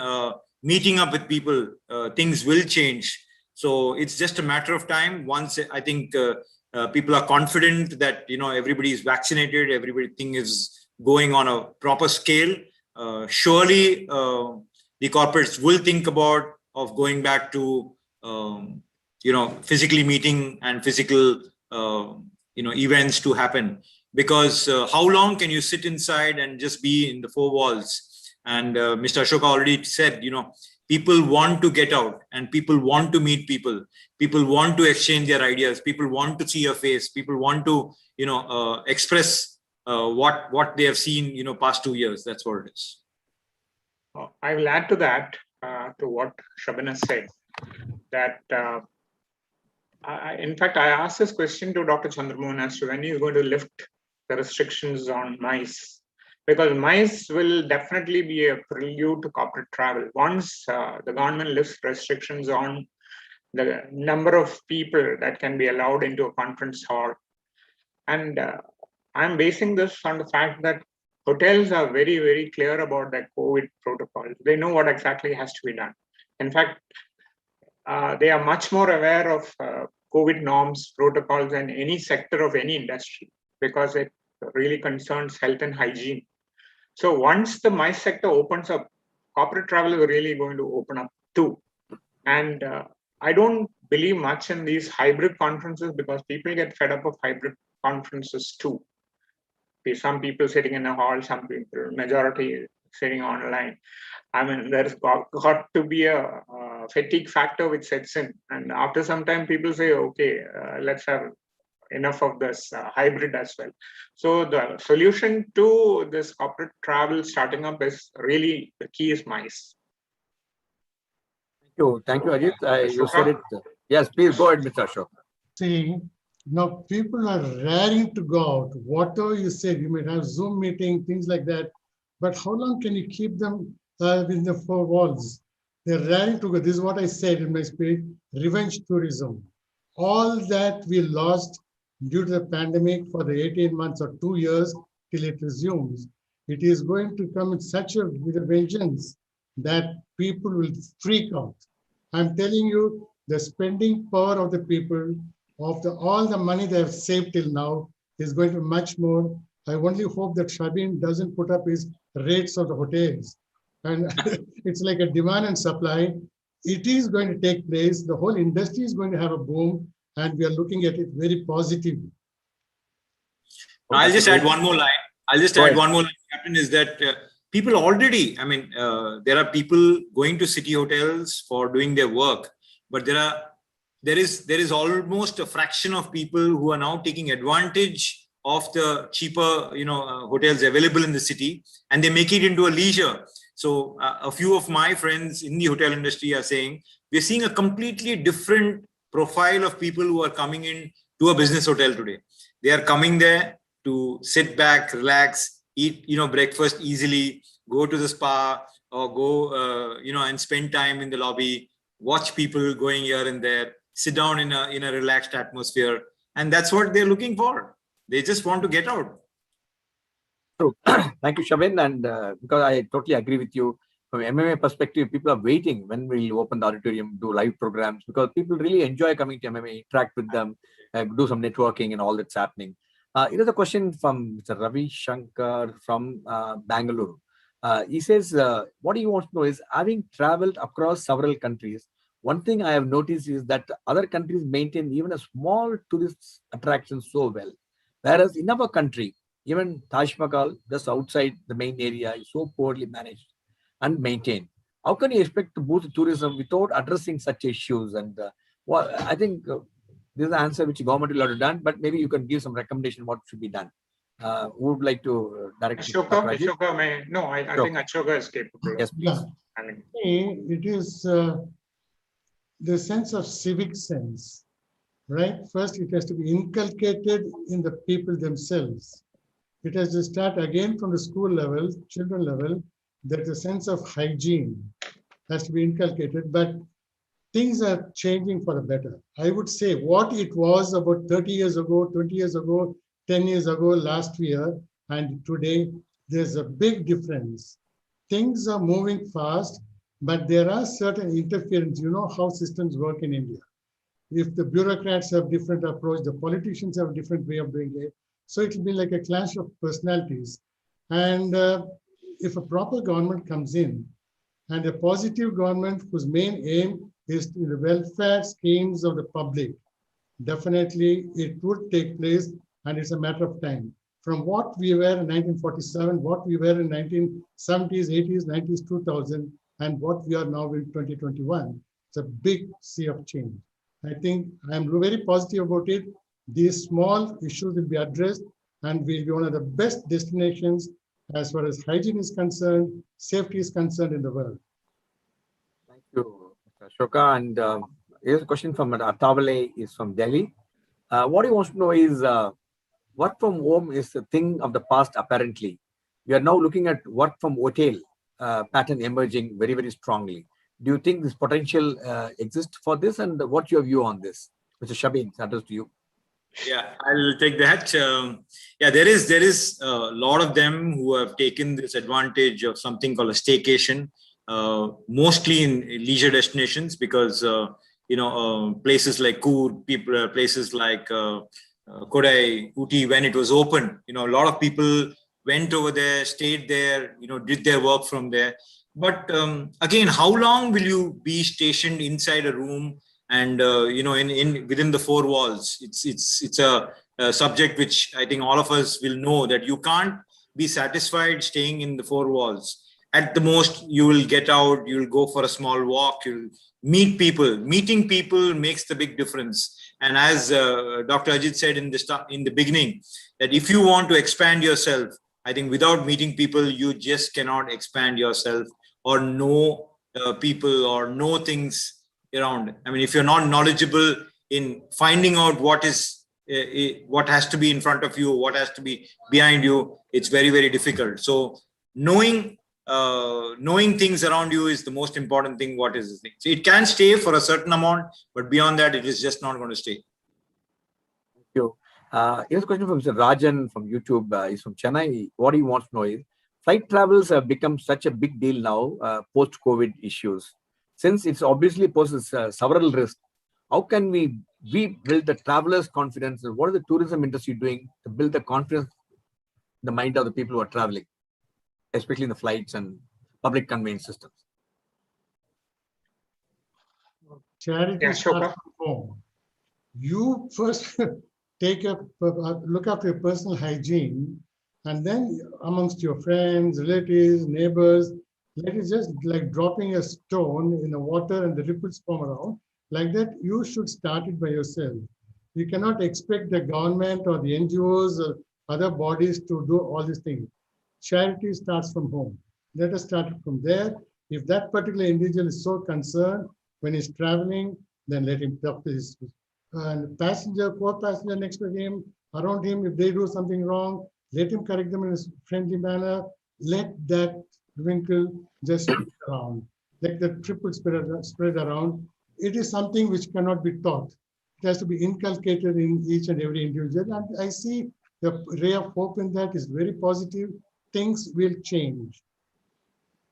Speaker 6: meeting up with people, things will change. So it's just a matter of time. Once I think people are confident that everybody is vaccinated, everything is going on a proper scale, surely the corporates will think about going back to physically meeting and physical events to happen. Because how long can you sit inside and just be in the four walls? And Mr. Ashoka already said, people want to get out and people want to meet people. People want to exchange their ideas. People want to see your face. People want to, express what they have seen, past 2 years. That's what it is.
Speaker 4: I will add to that, to what Shabin has said, that in fact, I asked this question to Dr. Chandramohan as to when he's going to lift the restrictions on MICE. because MICE will definitely be a prelude to corporate travel. Once the government lifts restrictions on the number of people that can be allowed into a conference hall. And I'm basing this on the fact that hotels are very, very clear about their COVID protocols. They know what exactly has to be done. In fact, they are much more aware of COVID norms, protocols, than any sector of any industry, because it really concerns health and hygiene. So once the MICE sector opens up, corporate travel is really going to open up too. And I don't believe much in these hybrid conferences, because people get fed up of hybrid conferences too. Some people sitting in a hall, some people, majority sitting online. I mean, there's got to be a fatigue factor which sets in. And after some time, people say, okay, let's have enough of this hybrid as well. So the solution to this corporate travel starting up is really, the key is MICE.
Speaker 1: Thank you, Ajit. You said it. Yes, please go ahead, Mr. Ashok.
Speaker 5: See, now people are raring to go out. Whatever you said, you might have Zoom meeting, things like that. But how long can you keep them within the four walls? They're raring to go. This is what I said in my speech, revenge tourism. All that we lost due to the pandemic for the 18 months or 2 years till it resumes, it is going to come in such a with a vengeance that people will freak out. I'm telling you, the spending power of the people, of all the money they have saved till now, is going to be much more. I only hope that Shabin doesn't put up his rates of the hotels. And it's like a demand and supply. It is going to take place. The whole industry is going to have a boom, and we are looking at it very positively.
Speaker 6: I'll just add one more line. Captain, is that people already, I mean, there are people going to city hotels for doing their work, but there is almost a fraction of people who are now taking advantage of the cheaper, hotels available in the city, and they make it into a leisure. So a few of my friends in the hotel industry are saying, we're seeing a completely different profile of people who are coming in to a business hotel today. They are coming there to sit back, relax, eat, breakfast easily, go to the spa, or go, and spend time in the lobby, watch people going here and there, sit down in a relaxed atmosphere. And that's what they're looking for. They just want to get out.
Speaker 1: True. Thank you, Shabin. And because I totally agree with you, from MMA perspective, people are waiting when we'll open the auditorium, do live programs, because people really enjoy coming to MMA, interact with them, do some networking and all that's happening. Here's a question from Mr. Ravi Shankar from Bangalore. He says, what he wants to know is, having traveled across several countries, one thing I have noticed is that other countries maintain even a small tourist attraction so well. Whereas in our country, even Taj Mahal, just outside the main area, is so poorly managed and maintained. How can you expect to boost tourism without addressing such issues? And I think this is the answer which the government will have done, but maybe you can give some recommendation what should be done. Who would like to direct
Speaker 4: Asoka, I think Asoka is capable.
Speaker 1: Yes, please.
Speaker 5: It is the sense of civic sense, right? First, it has to be inculcated in the people themselves. It has to start again from the school level, children level, that the sense of hygiene has to be inculcated, but things are changing for the better. I would say what it was about 30 years ago, 20 years ago, 10 years ago, last year, and today, there's a big difference. Things are moving fast, but there are certain interference. You know how systems work in India. If the bureaucrats have different approach, the politicians have a different way of doing it. So it will be like a clash of personalities. And if a proper government comes in, and a positive government whose main aim is the welfare schemes of the public, definitely it would take place, and it's a matter of time. From what we were in 1947, what we were in 1970s, 80s, 90s, 2000, and what we are now in 2021, it's a big sea of change. I think I'm very positive about it. These small issues will be addressed, and we'll be one of the best destinations as far as hygiene is concerned, safety is concerned in the world.
Speaker 1: Thank you, Mr. Asoka. And here's a question from Atavale, is from Delhi. What he wants to know is, work from home is a thing of the past, apparently. we are now looking at work from hotel pattern emerging very, very strongly. Do you think this potential exists for this, and what's your view on this? Mr. Shabin, address to you.
Speaker 6: Yeah, I'll take that. Yeah, there is a lot of them who have taken this advantage of something called a staycation, mostly in leisure destinations, because places like Coorg, places like Kodai, Uti, when it was open, a lot of people went over there, stayed there, did their work from there. But again, how long will you be stationed inside a room and within the four walls? It's a subject which I think all of us will know, that you can't be satisfied staying in the four walls. At the most, you will get out, you'll go for a small walk, you'll meet people. Meeting people makes the big difference. And as Dr. Ajit said in the beginning, that if you want to expand yourself, I think without meeting people, you just cannot expand yourself or know people or know things around. I mean, if you're not knowledgeable in finding out what has to be in front of you, what has to be behind you, it's very, very difficult. So knowing things around you is the most important thing. What is the thing? So it can stay for a certain amount, but beyond that, it is just not going to stay.
Speaker 1: Thank you. Here's a question from Mr. Rajan from YouTube. He's from Chennai. What he wants to know is, flight travels have become such a big deal now, post-COVID issues. Since it's obviously poses several risks, how can we build the travelers' confidence? And what is the tourism industry doing to build the confidence in the mind of the people who are traveling, especially in the flights and public conveyance systems?
Speaker 5: Charity starts from home. You first look after your personal hygiene, and then amongst your friends, relatives, neighbors, let it just like dropping a stone in the water and the ripples form around. Like that, you should start it by yourself. You cannot expect the government or the NGOs or other bodies to do all these things. Charity starts from home. Let us start from there. If that particular individual is so concerned when he's traveling, then let him talk to his passenger, co-passenger next to him, around him. If they do something wrong, let him correct them in a friendly manner. Let that wrinkle just spread around. Let the triple spread around. It is something which cannot be taught. It has to be inculcated in each and every individual. And I see the ray of hope in that is very positive. Things will change.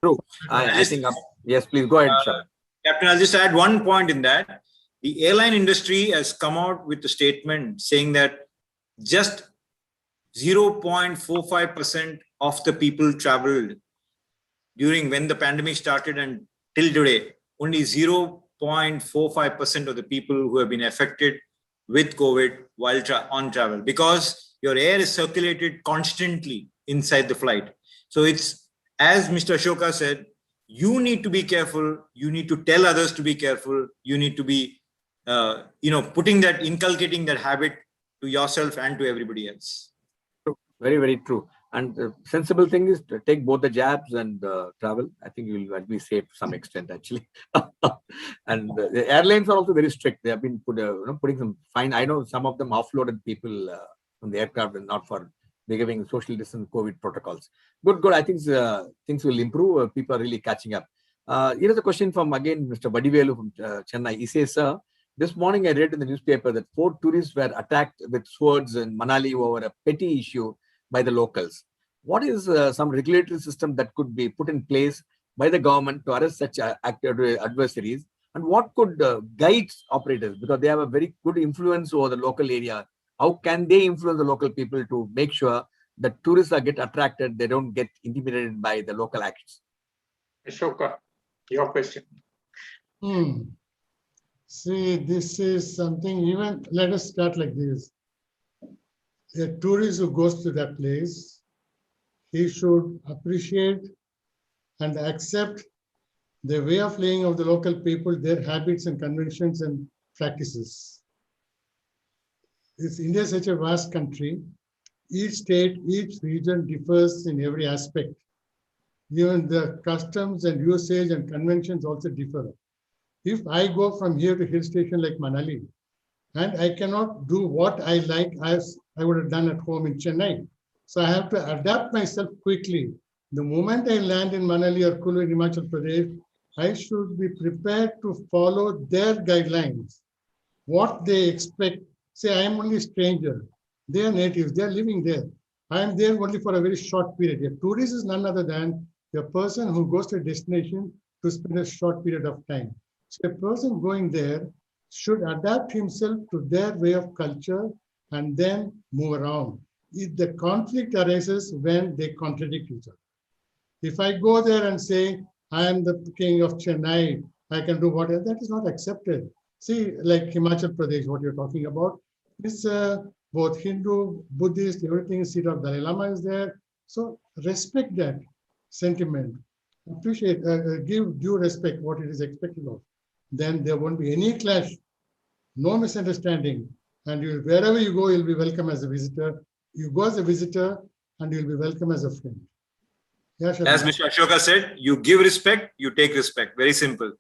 Speaker 1: True. I think, yes, please go ahead, Shabin.
Speaker 6: Captain, I'll just add one point in that. The airline industry has come out with a statement saying that just 0.45% of the people traveled during when the pandemic started and till today. Only 0.45% of the people who have been affected with COVID while on travel, because your air is circulated constantly inside the flight. So it's, as Mr. Asoka said, you need to be careful. You need to tell others to be careful. You need to be, inculcating that habit to yourself and to everybody else.
Speaker 1: True. Very, very true. And the sensible thing is to take both the jabs and travel. I think you will be safe to some extent, actually. And the airlines are also very strict. They have been putting some fine. I know some of them offloaded people from the aircraft and not for giving social distance COVID protocols. Good. I think things will improve. People are really catching up. Here is a question from, again, Mr. Vadivelu from Chennai. He says, sir, this morning I read in the newspaper that 4 tourists were attacked with swords in Manali over a petty issue by the locals. What is some regulatory system that could be put in place by the government to arrest such adversaries? And what could guide operators, because they have a very good influence over the local area? How can they influence the local people to make sure that tourists get attracted, they don't get intimidated by the local actions?
Speaker 4: Asoka, your question.
Speaker 5: See, this is something, even let us start like this. A tourist who goes to that place, he should appreciate and accept the way of living of the local people, their habits and conventions and practices. India is such a vast country. Each state, each region differs in every aspect. Even the customs and usage and conventions also differ. If I go from here to hill station like Manali, and I cannot do what I like as I would have done at home in Chennai, So I have to adapt myself quickly. The moment I land in Manali or Kulu in Himachal Pradesh, I should be prepared to follow their guidelines, what they expect. Say, I am only a stranger. They are natives. They are living there. I am there only for a very short period. A tourist is none other than a person who goes to a destination to spend a short period of time. So a person going there should adapt himself to their way of culture and then move around. If the conflict arises when they contradict each other. If I go there and say, I am the king of Chennai, I can do whatever, that is not accepted. See, like Himachal Pradesh, what you're talking about, is both Hindu, Buddhist, everything is seat of Dalai Lama is there. So respect that sentiment. Appreciate, give due respect what it is expected of. Then there won't be any clash, no misunderstanding. And wherever you go, you'll be welcome as a visitor. You go as a visitor and you'll be welcome as a friend. Yeah, sure.
Speaker 6: As Mr. Ashoka said, you give respect, you take respect. Very simple.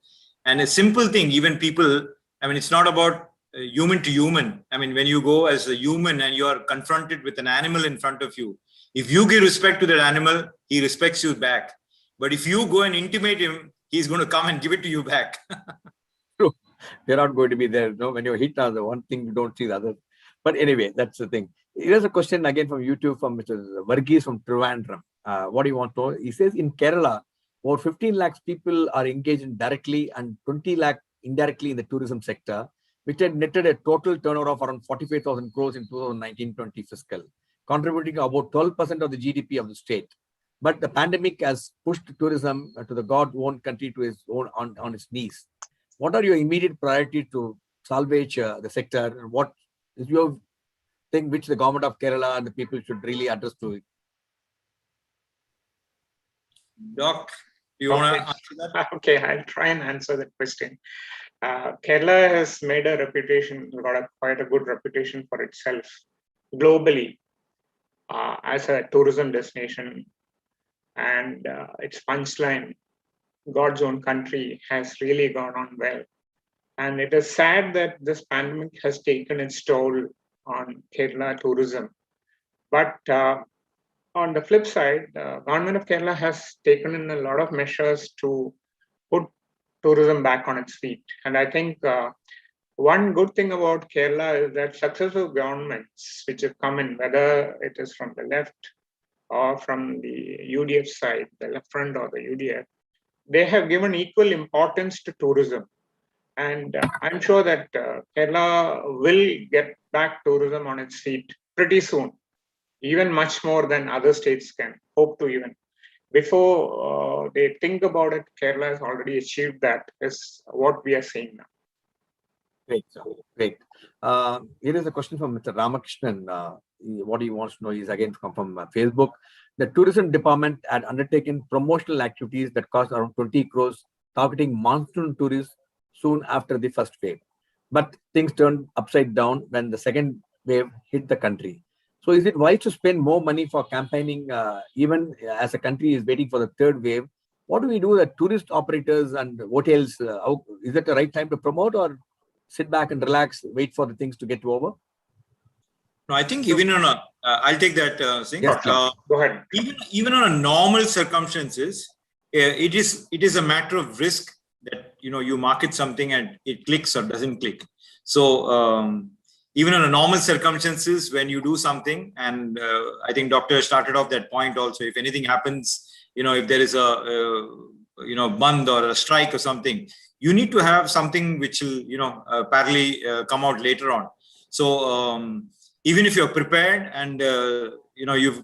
Speaker 6: And a simple thing, even people, I mean, it's not about human to human. I mean, when you go as a human and you are confronted with an animal in front of you, if you give respect to that animal, he respects you back. But if you go and intimate him, he's going to come and give it to you back.
Speaker 1: True. You're not going to be there. No, when you're hit on the one thing, you don't see the other. But anyway, that's the thing. Here's a question again from YouTube from Mr. Varghese from Trivandrum. What do you want to know? He says in Kerala, over 15 lakhs people are engaged in directly and 20 lakh indirectly in the tourism sector, which had netted a total turnover of around 45,000 crores in 2019-20 fiscal, contributing about 12% of the GDP of the state. But the pandemic has pushed tourism to the God-owned country to its own on its knees. What are your immediate priorities to salvage the sector? And what is your thing which the government of Kerala and the people should really address to it?
Speaker 6: Doc, do you want to answer that?
Speaker 4: Okay, I'll try and answer that question. Kerala has made a reputation, quite a good reputation for itself globally as a tourism destination. And its punchline, God's own country, has really gone on well. And it is sad that this pandemic has taken its toll on Kerala tourism. But on the flip side, the government of Kerala has taken in a lot of measures to put tourism back on its feet. And I think one good thing about Kerala is that successive governments which have come in, whether it is from the left or from the UDF side, the left front or the UDF, they have given equal importance to tourism. And I'm sure that Kerala will get back tourism on its feet pretty soon, even much more than other states can hope to even. Before they think about it, Kerala has already achieved that, is what we are seeing now.
Speaker 1: Great, sir. Great. Here is a question from Mr. Ramakrishnan. What he wants to know is again from Facebook. The tourism department had undertaken promotional activities that cost around 20 crores, targeting monsoon tourists soon after the first wave. But things turned upside down when the second wave hit the country. So is it wise to spend more money for campaigning, even as a country is waiting for the third wave? What do we do that tourist operators and hotels, is that the right time to promote or sit back and relax, wait for the things to get over?
Speaker 6: No, I think even on a, I'll take that thing.
Speaker 1: Yes,
Speaker 4: go ahead.
Speaker 6: Even on a normal circumstances, it is a matter of risk that, you know, you market something and it clicks or doesn't click. So even on a normal circumstances, when you do something, and I think Doctor started off that point also, if anything happens, you know, if there is a, band or a strike or something, you need to have something which will, parallelly come out later on. So even if you're prepared and, you've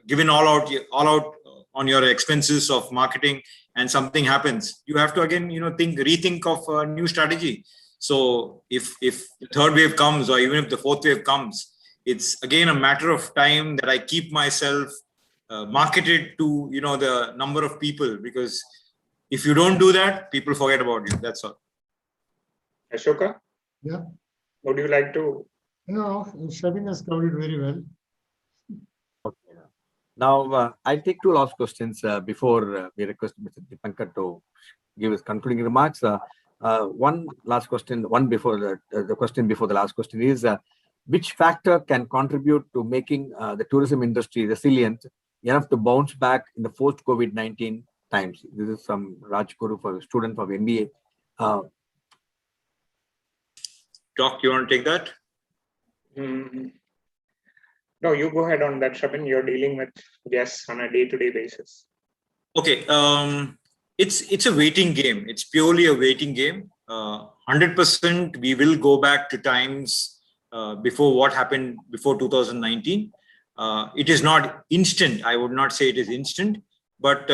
Speaker 6: given all out on your expenses of marketing and something happens, you have to again, rethink of a new strategy. So if the third wave comes or even if the fourth wave comes, it's again a matter of time that I keep myself marketed to, the number of people, because if you don't do that, people forget about you. That's all.
Speaker 4: Ashoka?
Speaker 5: Yeah.
Speaker 4: Would you like to?
Speaker 5: No, Shabin has covered it very well.
Speaker 1: Okay. Now, I'll take two last questions before we request Mr. Dipankar to give his concluding remarks. One last question, one before the question before the last question is, which factor can contribute to making the tourism industry resilient enough to bounce back in the post-COVID-19 times? This is from Raj Guru, for a student of MBA.
Speaker 6: Doc, you want to take that?
Speaker 4: No, you go ahead on that, Shabin. You're dealing with guests on a day-to-day basis.
Speaker 6: Okay, it's a waiting game. It's purely a waiting game. 100% we will go back to times before what happened before 2019. It is not instant. I would not say it is instant, but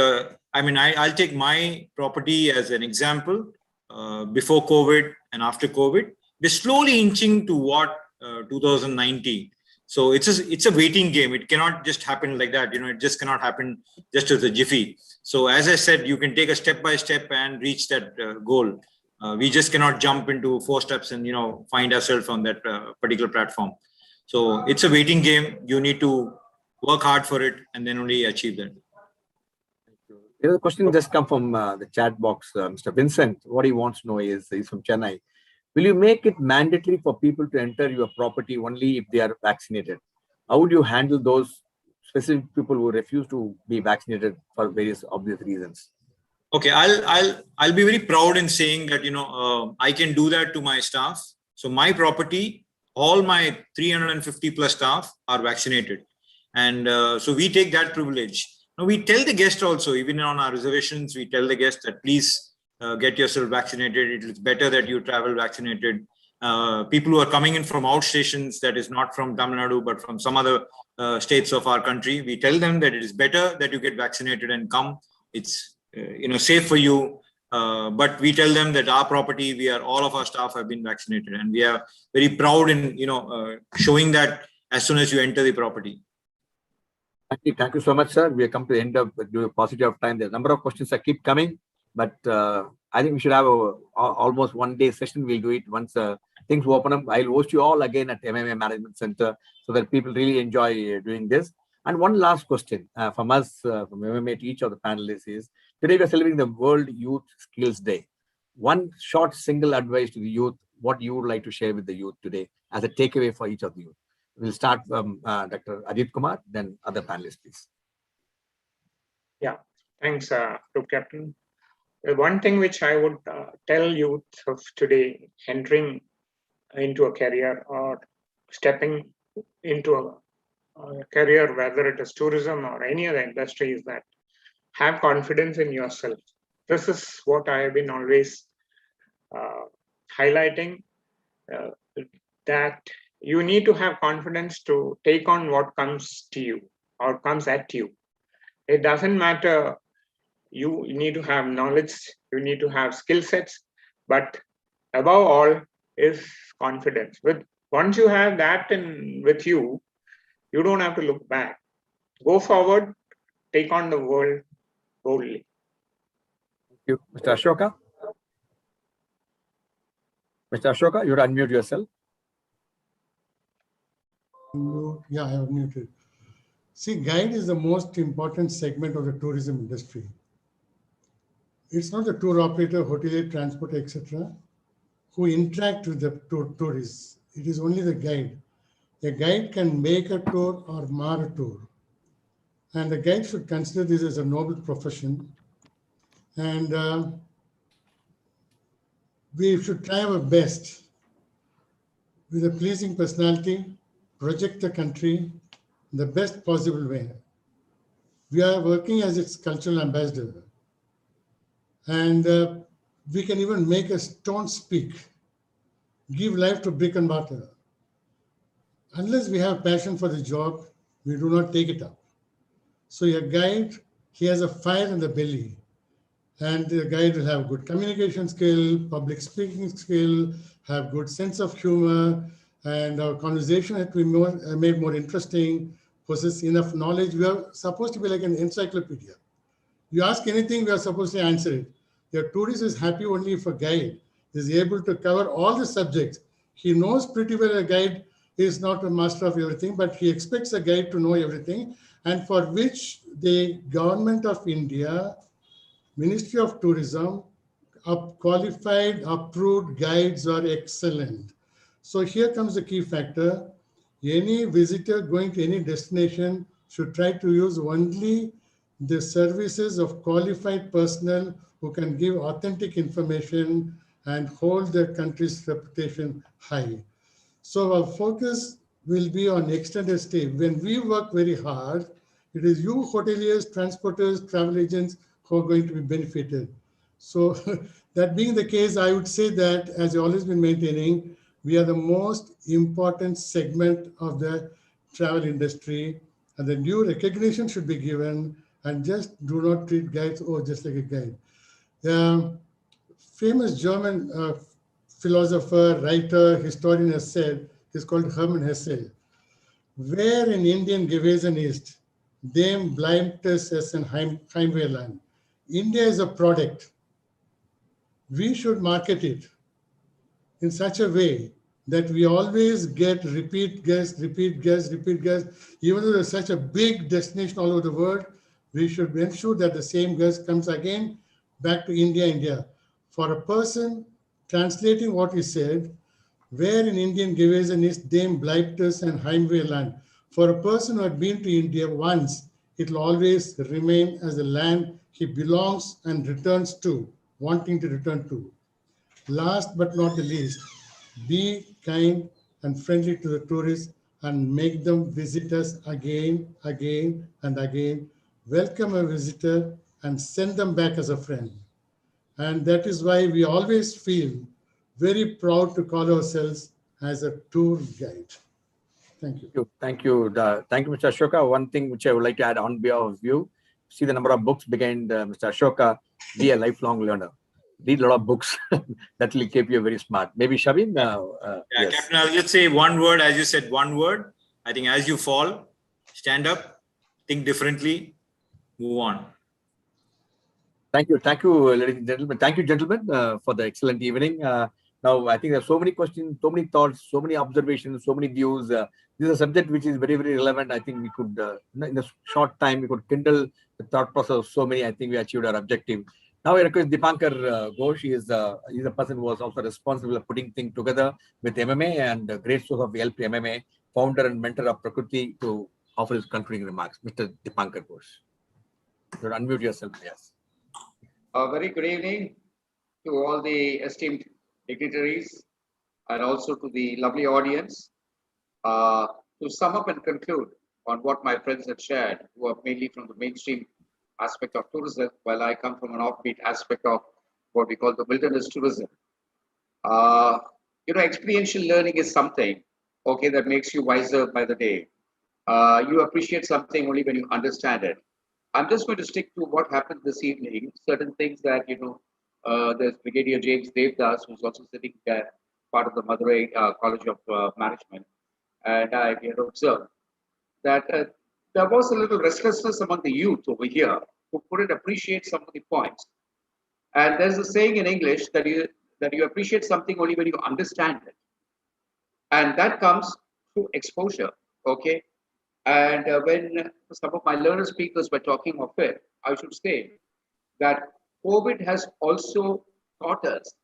Speaker 6: I mean, I'll take my property as an example. Before COVID and after COVID, we're slowly inching to what 2019. So it's a waiting game. It cannot just happen like that. You know, it just cannot happen just as a jiffy. So as I said, you can take a step by step and reach that goal. We just cannot jump into 4 steps and, you know, find ourselves on that particular platform. So it's a waiting game. You need to work hard for it and then only achieve that.
Speaker 1: The question just come from the chat box. Mr. Vincent, what he wants to know is, he's from Chennai. Will you make it mandatory for people to enter your property only if they are vaccinated? How would you handle those specific people who refuse to be vaccinated for various obvious reasons?
Speaker 6: Okay, I'll be very proud in saying that, you know, I can do that to my staff. So my property, all my 350 plus staff are vaccinated. And so we take that privilege. Now we tell the guest also, even on our reservations, we tell the guest that please get yourself vaccinated. It is better that you travel vaccinated. People who are coming in from outstations, that is not from Tamil Nadu, but from some other states of our country, we tell them that it is better that you get vaccinated and come. It's you know, safe for you. But we tell them that our property, all of our staff have been vaccinated, and we are very proud in, you know, showing that as soon as you enter the property.
Speaker 1: Thank you so much, sir. We have come to the end of the paucity of time. There's a number of questions that keep coming, but I think we should have almost 1 day session. We'll do it once things open up. I'll host you all again at MMA Management Center so that people really enjoy doing this. And one last question from us, from MMA to each of the panelists is, today we're celebrating the World Youth Skills Day. One short single advice to the youth, what you would like to share with the youth today as a takeaway for each of the youth. We'll start from Dr. Ajit Kumar, then other panelists, please.
Speaker 4: Yeah, thanks, Group Captain. One thing which I would tell youth of today, entering into a career or stepping into a career, whether it is tourism or any other industry, is that have confidence in yourself. This is what I have been always highlighting, that you need to have confidence to take on what comes to you or comes at you. It doesn't matter. You need to have knowledge, you need to have skill sets, but above all is confidence. Once you have that with you, you don't have to look back. Go forward, take on the world boldly.
Speaker 1: Thank you. Mr. Asoka? Mr. Asoka, you would unmute yourself.
Speaker 5: Yeah, I have muted. See, guide is the most important segment of the tourism industry. It's not the tour operator, hotelier, transport, etc., who interact with the tourists. It is only the guide. A guide can make a tour or mar a tour. And the guide should consider this as a noble profession. And we should try our best with a pleasing personality, project the country in the best possible way. We are working as its cultural ambassador. And we can even make a stone speak, give life to brick and mortar. Unless we have passion for the job, we do not take it up. So your guide, he has a fire in the belly, and the guide will have good communication skill, public speaking skill, have good sense of humor, and our conversation has to be made more interesting, possess enough knowledge. We are supposed to be like an encyclopedia. You ask anything, we are supposed to answer it. Your tourist is happy only if a guide is able to cover all the subjects. He knows pretty well a guide is not a master of everything, but he expects a guide to know everything, and for which the Government of India, Ministry of Tourism, qualified, approved guides are excellent. So here comes the key factor. Any visitor going to any destination should try to use only the services of qualified personnel who can give authentic information and hold the country's reputation high. So our focus will be on extended stay. When we work very hard, it is you hoteliers, transporters, travel agents who are going to be benefited. So that being the case, I would say that, as I've always been maintaining, we are the most important segment of the travel industry, and the due recognition should be given, and just do not treat guides, oh, just like a guide. Famous German philosopher, writer, historian has said, is called Hermann Hesse. Wer in Indien gewesen ist, dem bleibt es ein Heimwehland. India is a product. We should market it in such a way that we always get repeat guests, repeat guests, repeat guests. Even though there's such a big destination all over the world, we should ensure that the same guest comes again back to India. For a person translating what he said, where in Indian gewesen ist, dem bleibt es ein Heimwehland. For a person who had been to India once, it will always remain as a land he belongs and returns to, wanting to return to. Last but not the least, be kind and friendly to the tourists and make them visit us again, and again. Welcome a visitor and send them back as a friend. And that is why we always feel very proud to call ourselves as a tour guide. Thank you.
Speaker 1: Thank you. Thank you, Mr. Asoka. One thing which I would like to add on behalf of you, see the number of books behind Mr. Asoka, be a lifelong learner. Read a lot of books. That will keep you very smart. Maybe Shabin?
Speaker 6: Yes. Captain, I'll just say one word, as you said, one word. I think as you fall, stand up, think differently, move on.
Speaker 1: Thank you, ladies and gentlemen. Thank you, gentlemen, for the excellent evening. Now, I think there are so many questions, so many thoughts, so many observations, so many views. This is a subject which is very, very relevant. I think we could, in a short time, we could kindle the thought process of so many. I think we achieved our objective. Now I request Dipankar Ghosh. He's a person who was also responsible for putting things together with MMA and a great source of help to MMA, founder and mentor of Prakriti, to offer his concluding remarks. Mr. Dipankar Ghosh. You unmute yourself, yes.
Speaker 7: A very good evening to all the esteemed dignitaries and also to the lovely audience. To sum up and conclude on what my friends have shared, who are mainly from the mainstream aspect of tourism, while I come from an offbeat aspect of what we call the wilderness tourism. Experiential learning is something, okay, that makes you wiser by the day. You appreciate something only when you understand it. I'm just going to stick to what happened this evening, certain things that, there's Brigadier James Devdas, who's also sitting there, part of the Madurai College of Management, and I observed that there was a little restlessness among the youth over here who couldn't appreciate some of the points. And there's a saying in English that you appreciate something only when you understand it. And that comes through exposure, okay? And when some of my learner speakers were talking of it, I should say that COVID has also taught us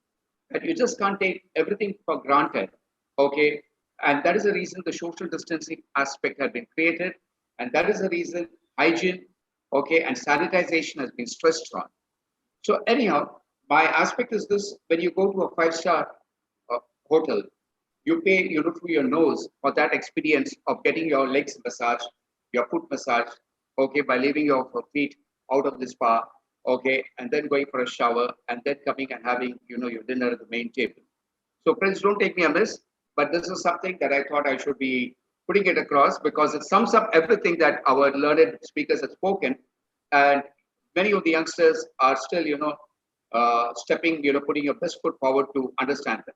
Speaker 7: that you just can't take everything for granted, okay? And that is the reason the social distancing aspect has been created. And that is the reason hygiene, okay, and sanitization has been stressed on. So anyhow, my aspect is this: when you go to a 5-star hotel, you pay, through your nose for that experience of getting your legs massaged, your foot massaged, okay, by leaving your feet out of the spa, okay, and then going for a shower, and then coming and having, your dinner at the main table. So friends, don't take me amiss, but this is something that I thought I should be putting it across, because it sums up everything that our learned speakers have spoken, and many of the youngsters are still, stepping, putting your best foot forward to understand them.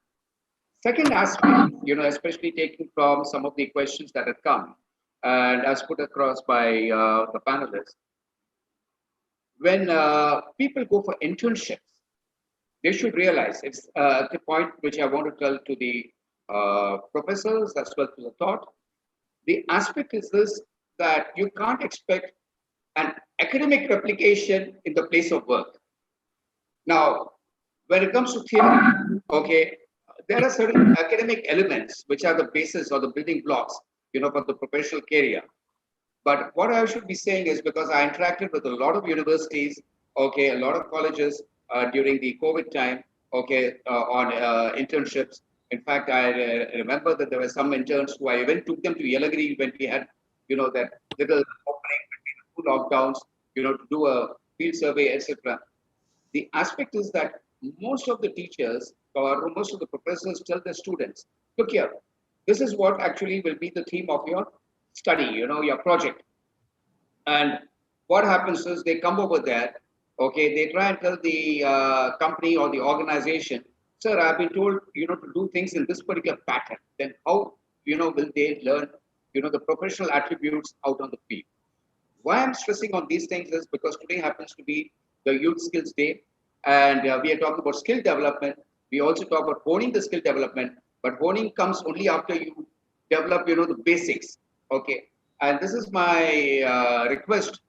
Speaker 7: Second aspect, especially taking from some of the questions that have come and as put across by the panelists, when people go for internships, they should realize, it's the point which I want to tell to the professors as well to the thought. The aspect is this, that you can't expect an academic replication in the place of work. Now, when it comes to theory, okay, there are certain academic elements which are the basis or the building blocks for the professional career. But what I should be saying is, because I interacted with a lot of universities, okay, a lot of colleges during the COVID time, okay, on internships. In fact, I remember that there were some interns who I even took them to Yelagiri when we had, that little opening between the two lockdowns, to do a field survey, etc. The aspect is that most of the teachers or most of the professors tell their students, look here, this is what actually will be the theme of your study, your project. And what happens is they come over there, okay, they try and tell the company or the organization, sir, I've been told, to do things in this particular pattern. Then how, will they learn, the professional attributes out on the field? Why I'm stressing on these things is because today happens to be the Youth Skills Day, and we are talking about skill development. We also talk about honing the skill development, but honing comes only after you develop, the basics. Okay, and this is my request,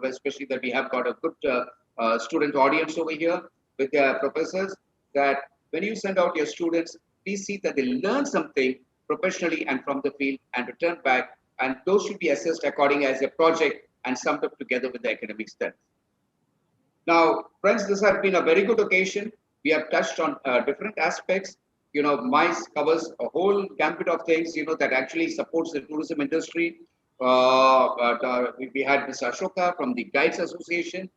Speaker 7: especially that we have got a good student audience over here with their professors, that when you send out your students, please see that they learn something professionally and from the field and return back, and those should be assessed according as a project and summed up together with the academic strength. Now, friends, this has been a very good occasion. We have touched on different aspects. MICE covers a whole gambit of things, that actually supports the tourism industry. We had Mr. Asoka from the Guides Association,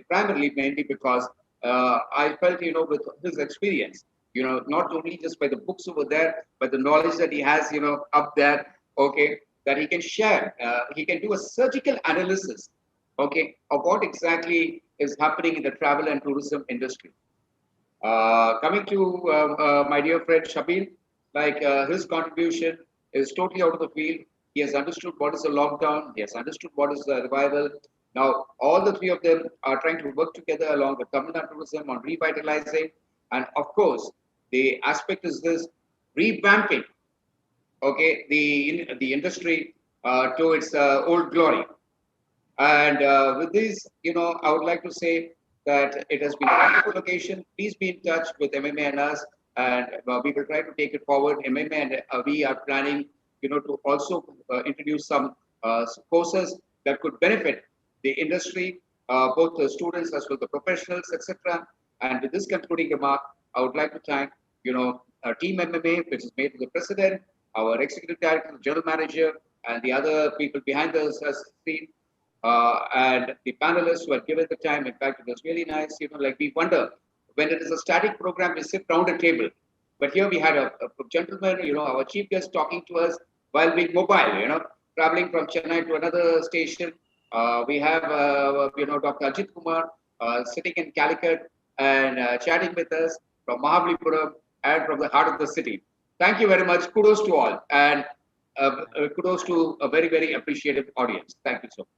Speaker 7: primarily mainly because I felt, with his experience, not only just by the books over there, but the knowledge that he has, up there, okay, that he can share. He can do a surgical analysis, okay, of what exactly is happening in the travel and tourism industry. Coming to my dear friend Shabin, his contribution is totally out of the field. He has understood what is a lockdown. He has understood what is the revival. Now, all the three of them are trying to work together along with Tamil Nadu tourism on revitalizing. And of course, the aspect is this revamping, okay, the industry to its old glory. And with this, I would like to say that it has been a wonderful occasion. Please be in touch with MMA and us, and we will try to take it forward. MMA and we are planning, to also introduce some courses that could benefit the industry, both the students as well as the professionals, etc. And with this concluding remark, I would like to thank, our team MMA, which is made to the president, our executive director, general manager, and the other people behind the screen. And the panelists who have given the time. In fact, it was really nice. We wonder when it is a static program, we sit round a table. But here we had a gentleman, our chief guest talking to us while being mobile, traveling from Chennai to another station. We have, Dr. Ajit Kumar sitting in Calicut and chatting with us from Mahabalipuram and from the heart of the city. Thank you very much. Kudos to all. And kudos to a very, very appreciative audience. Thank you so much.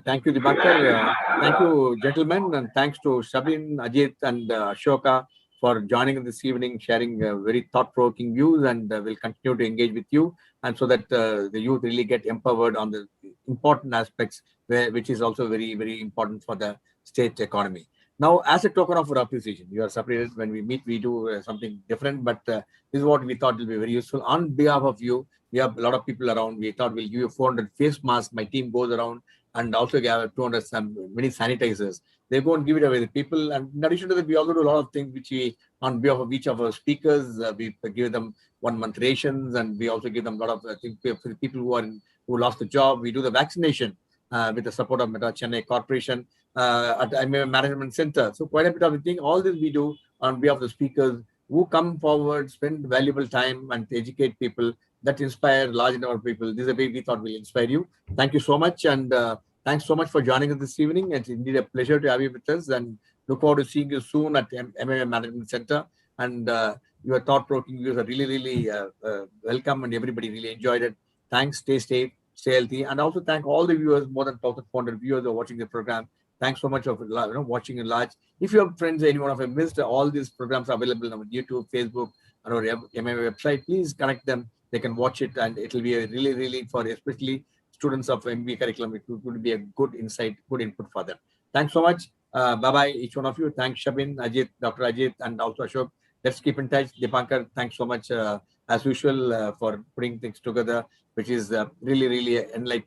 Speaker 1: Thank you, Dibakar. Thank you, gentlemen, and thanks to Shabin, Ajit, and Ashoka for joining us this evening, sharing very thought-provoking views, and we'll continue to engage with you, and so that the youth really get empowered on the important aspects, which is also very, very important for the state economy. Now, as a token of our appreciation, you are separated. When we meet, we do something different, but this is what we thought will be very useful. On behalf of you, we have a lot of people around. We thought we'll give you 400 face masks. My team goes around and also have 200 many sanitizers. They go and give it away to people. And in addition to that, we also do a lot of things which we, on behalf of each of our speakers, we give them 1 month rations, and we also give them a lot of things for the people who lost the job. We do the vaccination with the support of Menon Chennai Corporation at the Management Center. So quite a bit of the thing. All this we do on behalf of the speakers who come forward, spend valuable time and educate people, that inspire large number of people. This is a way we thought will inspire you. Thank you so much, and thanks so much for joining us this evening. It's indeed a pleasure to have you with us, and look forward to seeing you soon at MMA Management Center. And your thought-provoking views are really, really welcome, and everybody really enjoyed it. Thanks. Stay safe, stay healthy, and also thank all the viewers. More than 1,400 viewers are watching the program. Thanks so much for watching in large. If you have friends, anyone of you missed, all these programs are available on YouTube, Facebook, and our MMA website. Please connect them. They can watch it, and it will be a really, really, for especially students of MBA curriculum, it would be a good insight, good input for them. Thanks so much. Bye-bye, each one of you. Thanks, Shabin, Ajit, Dr. Ajit, and also Ashok. Let's keep in touch. Dipankar, thanks so much as usual for putting things together, which is really, really enlightening.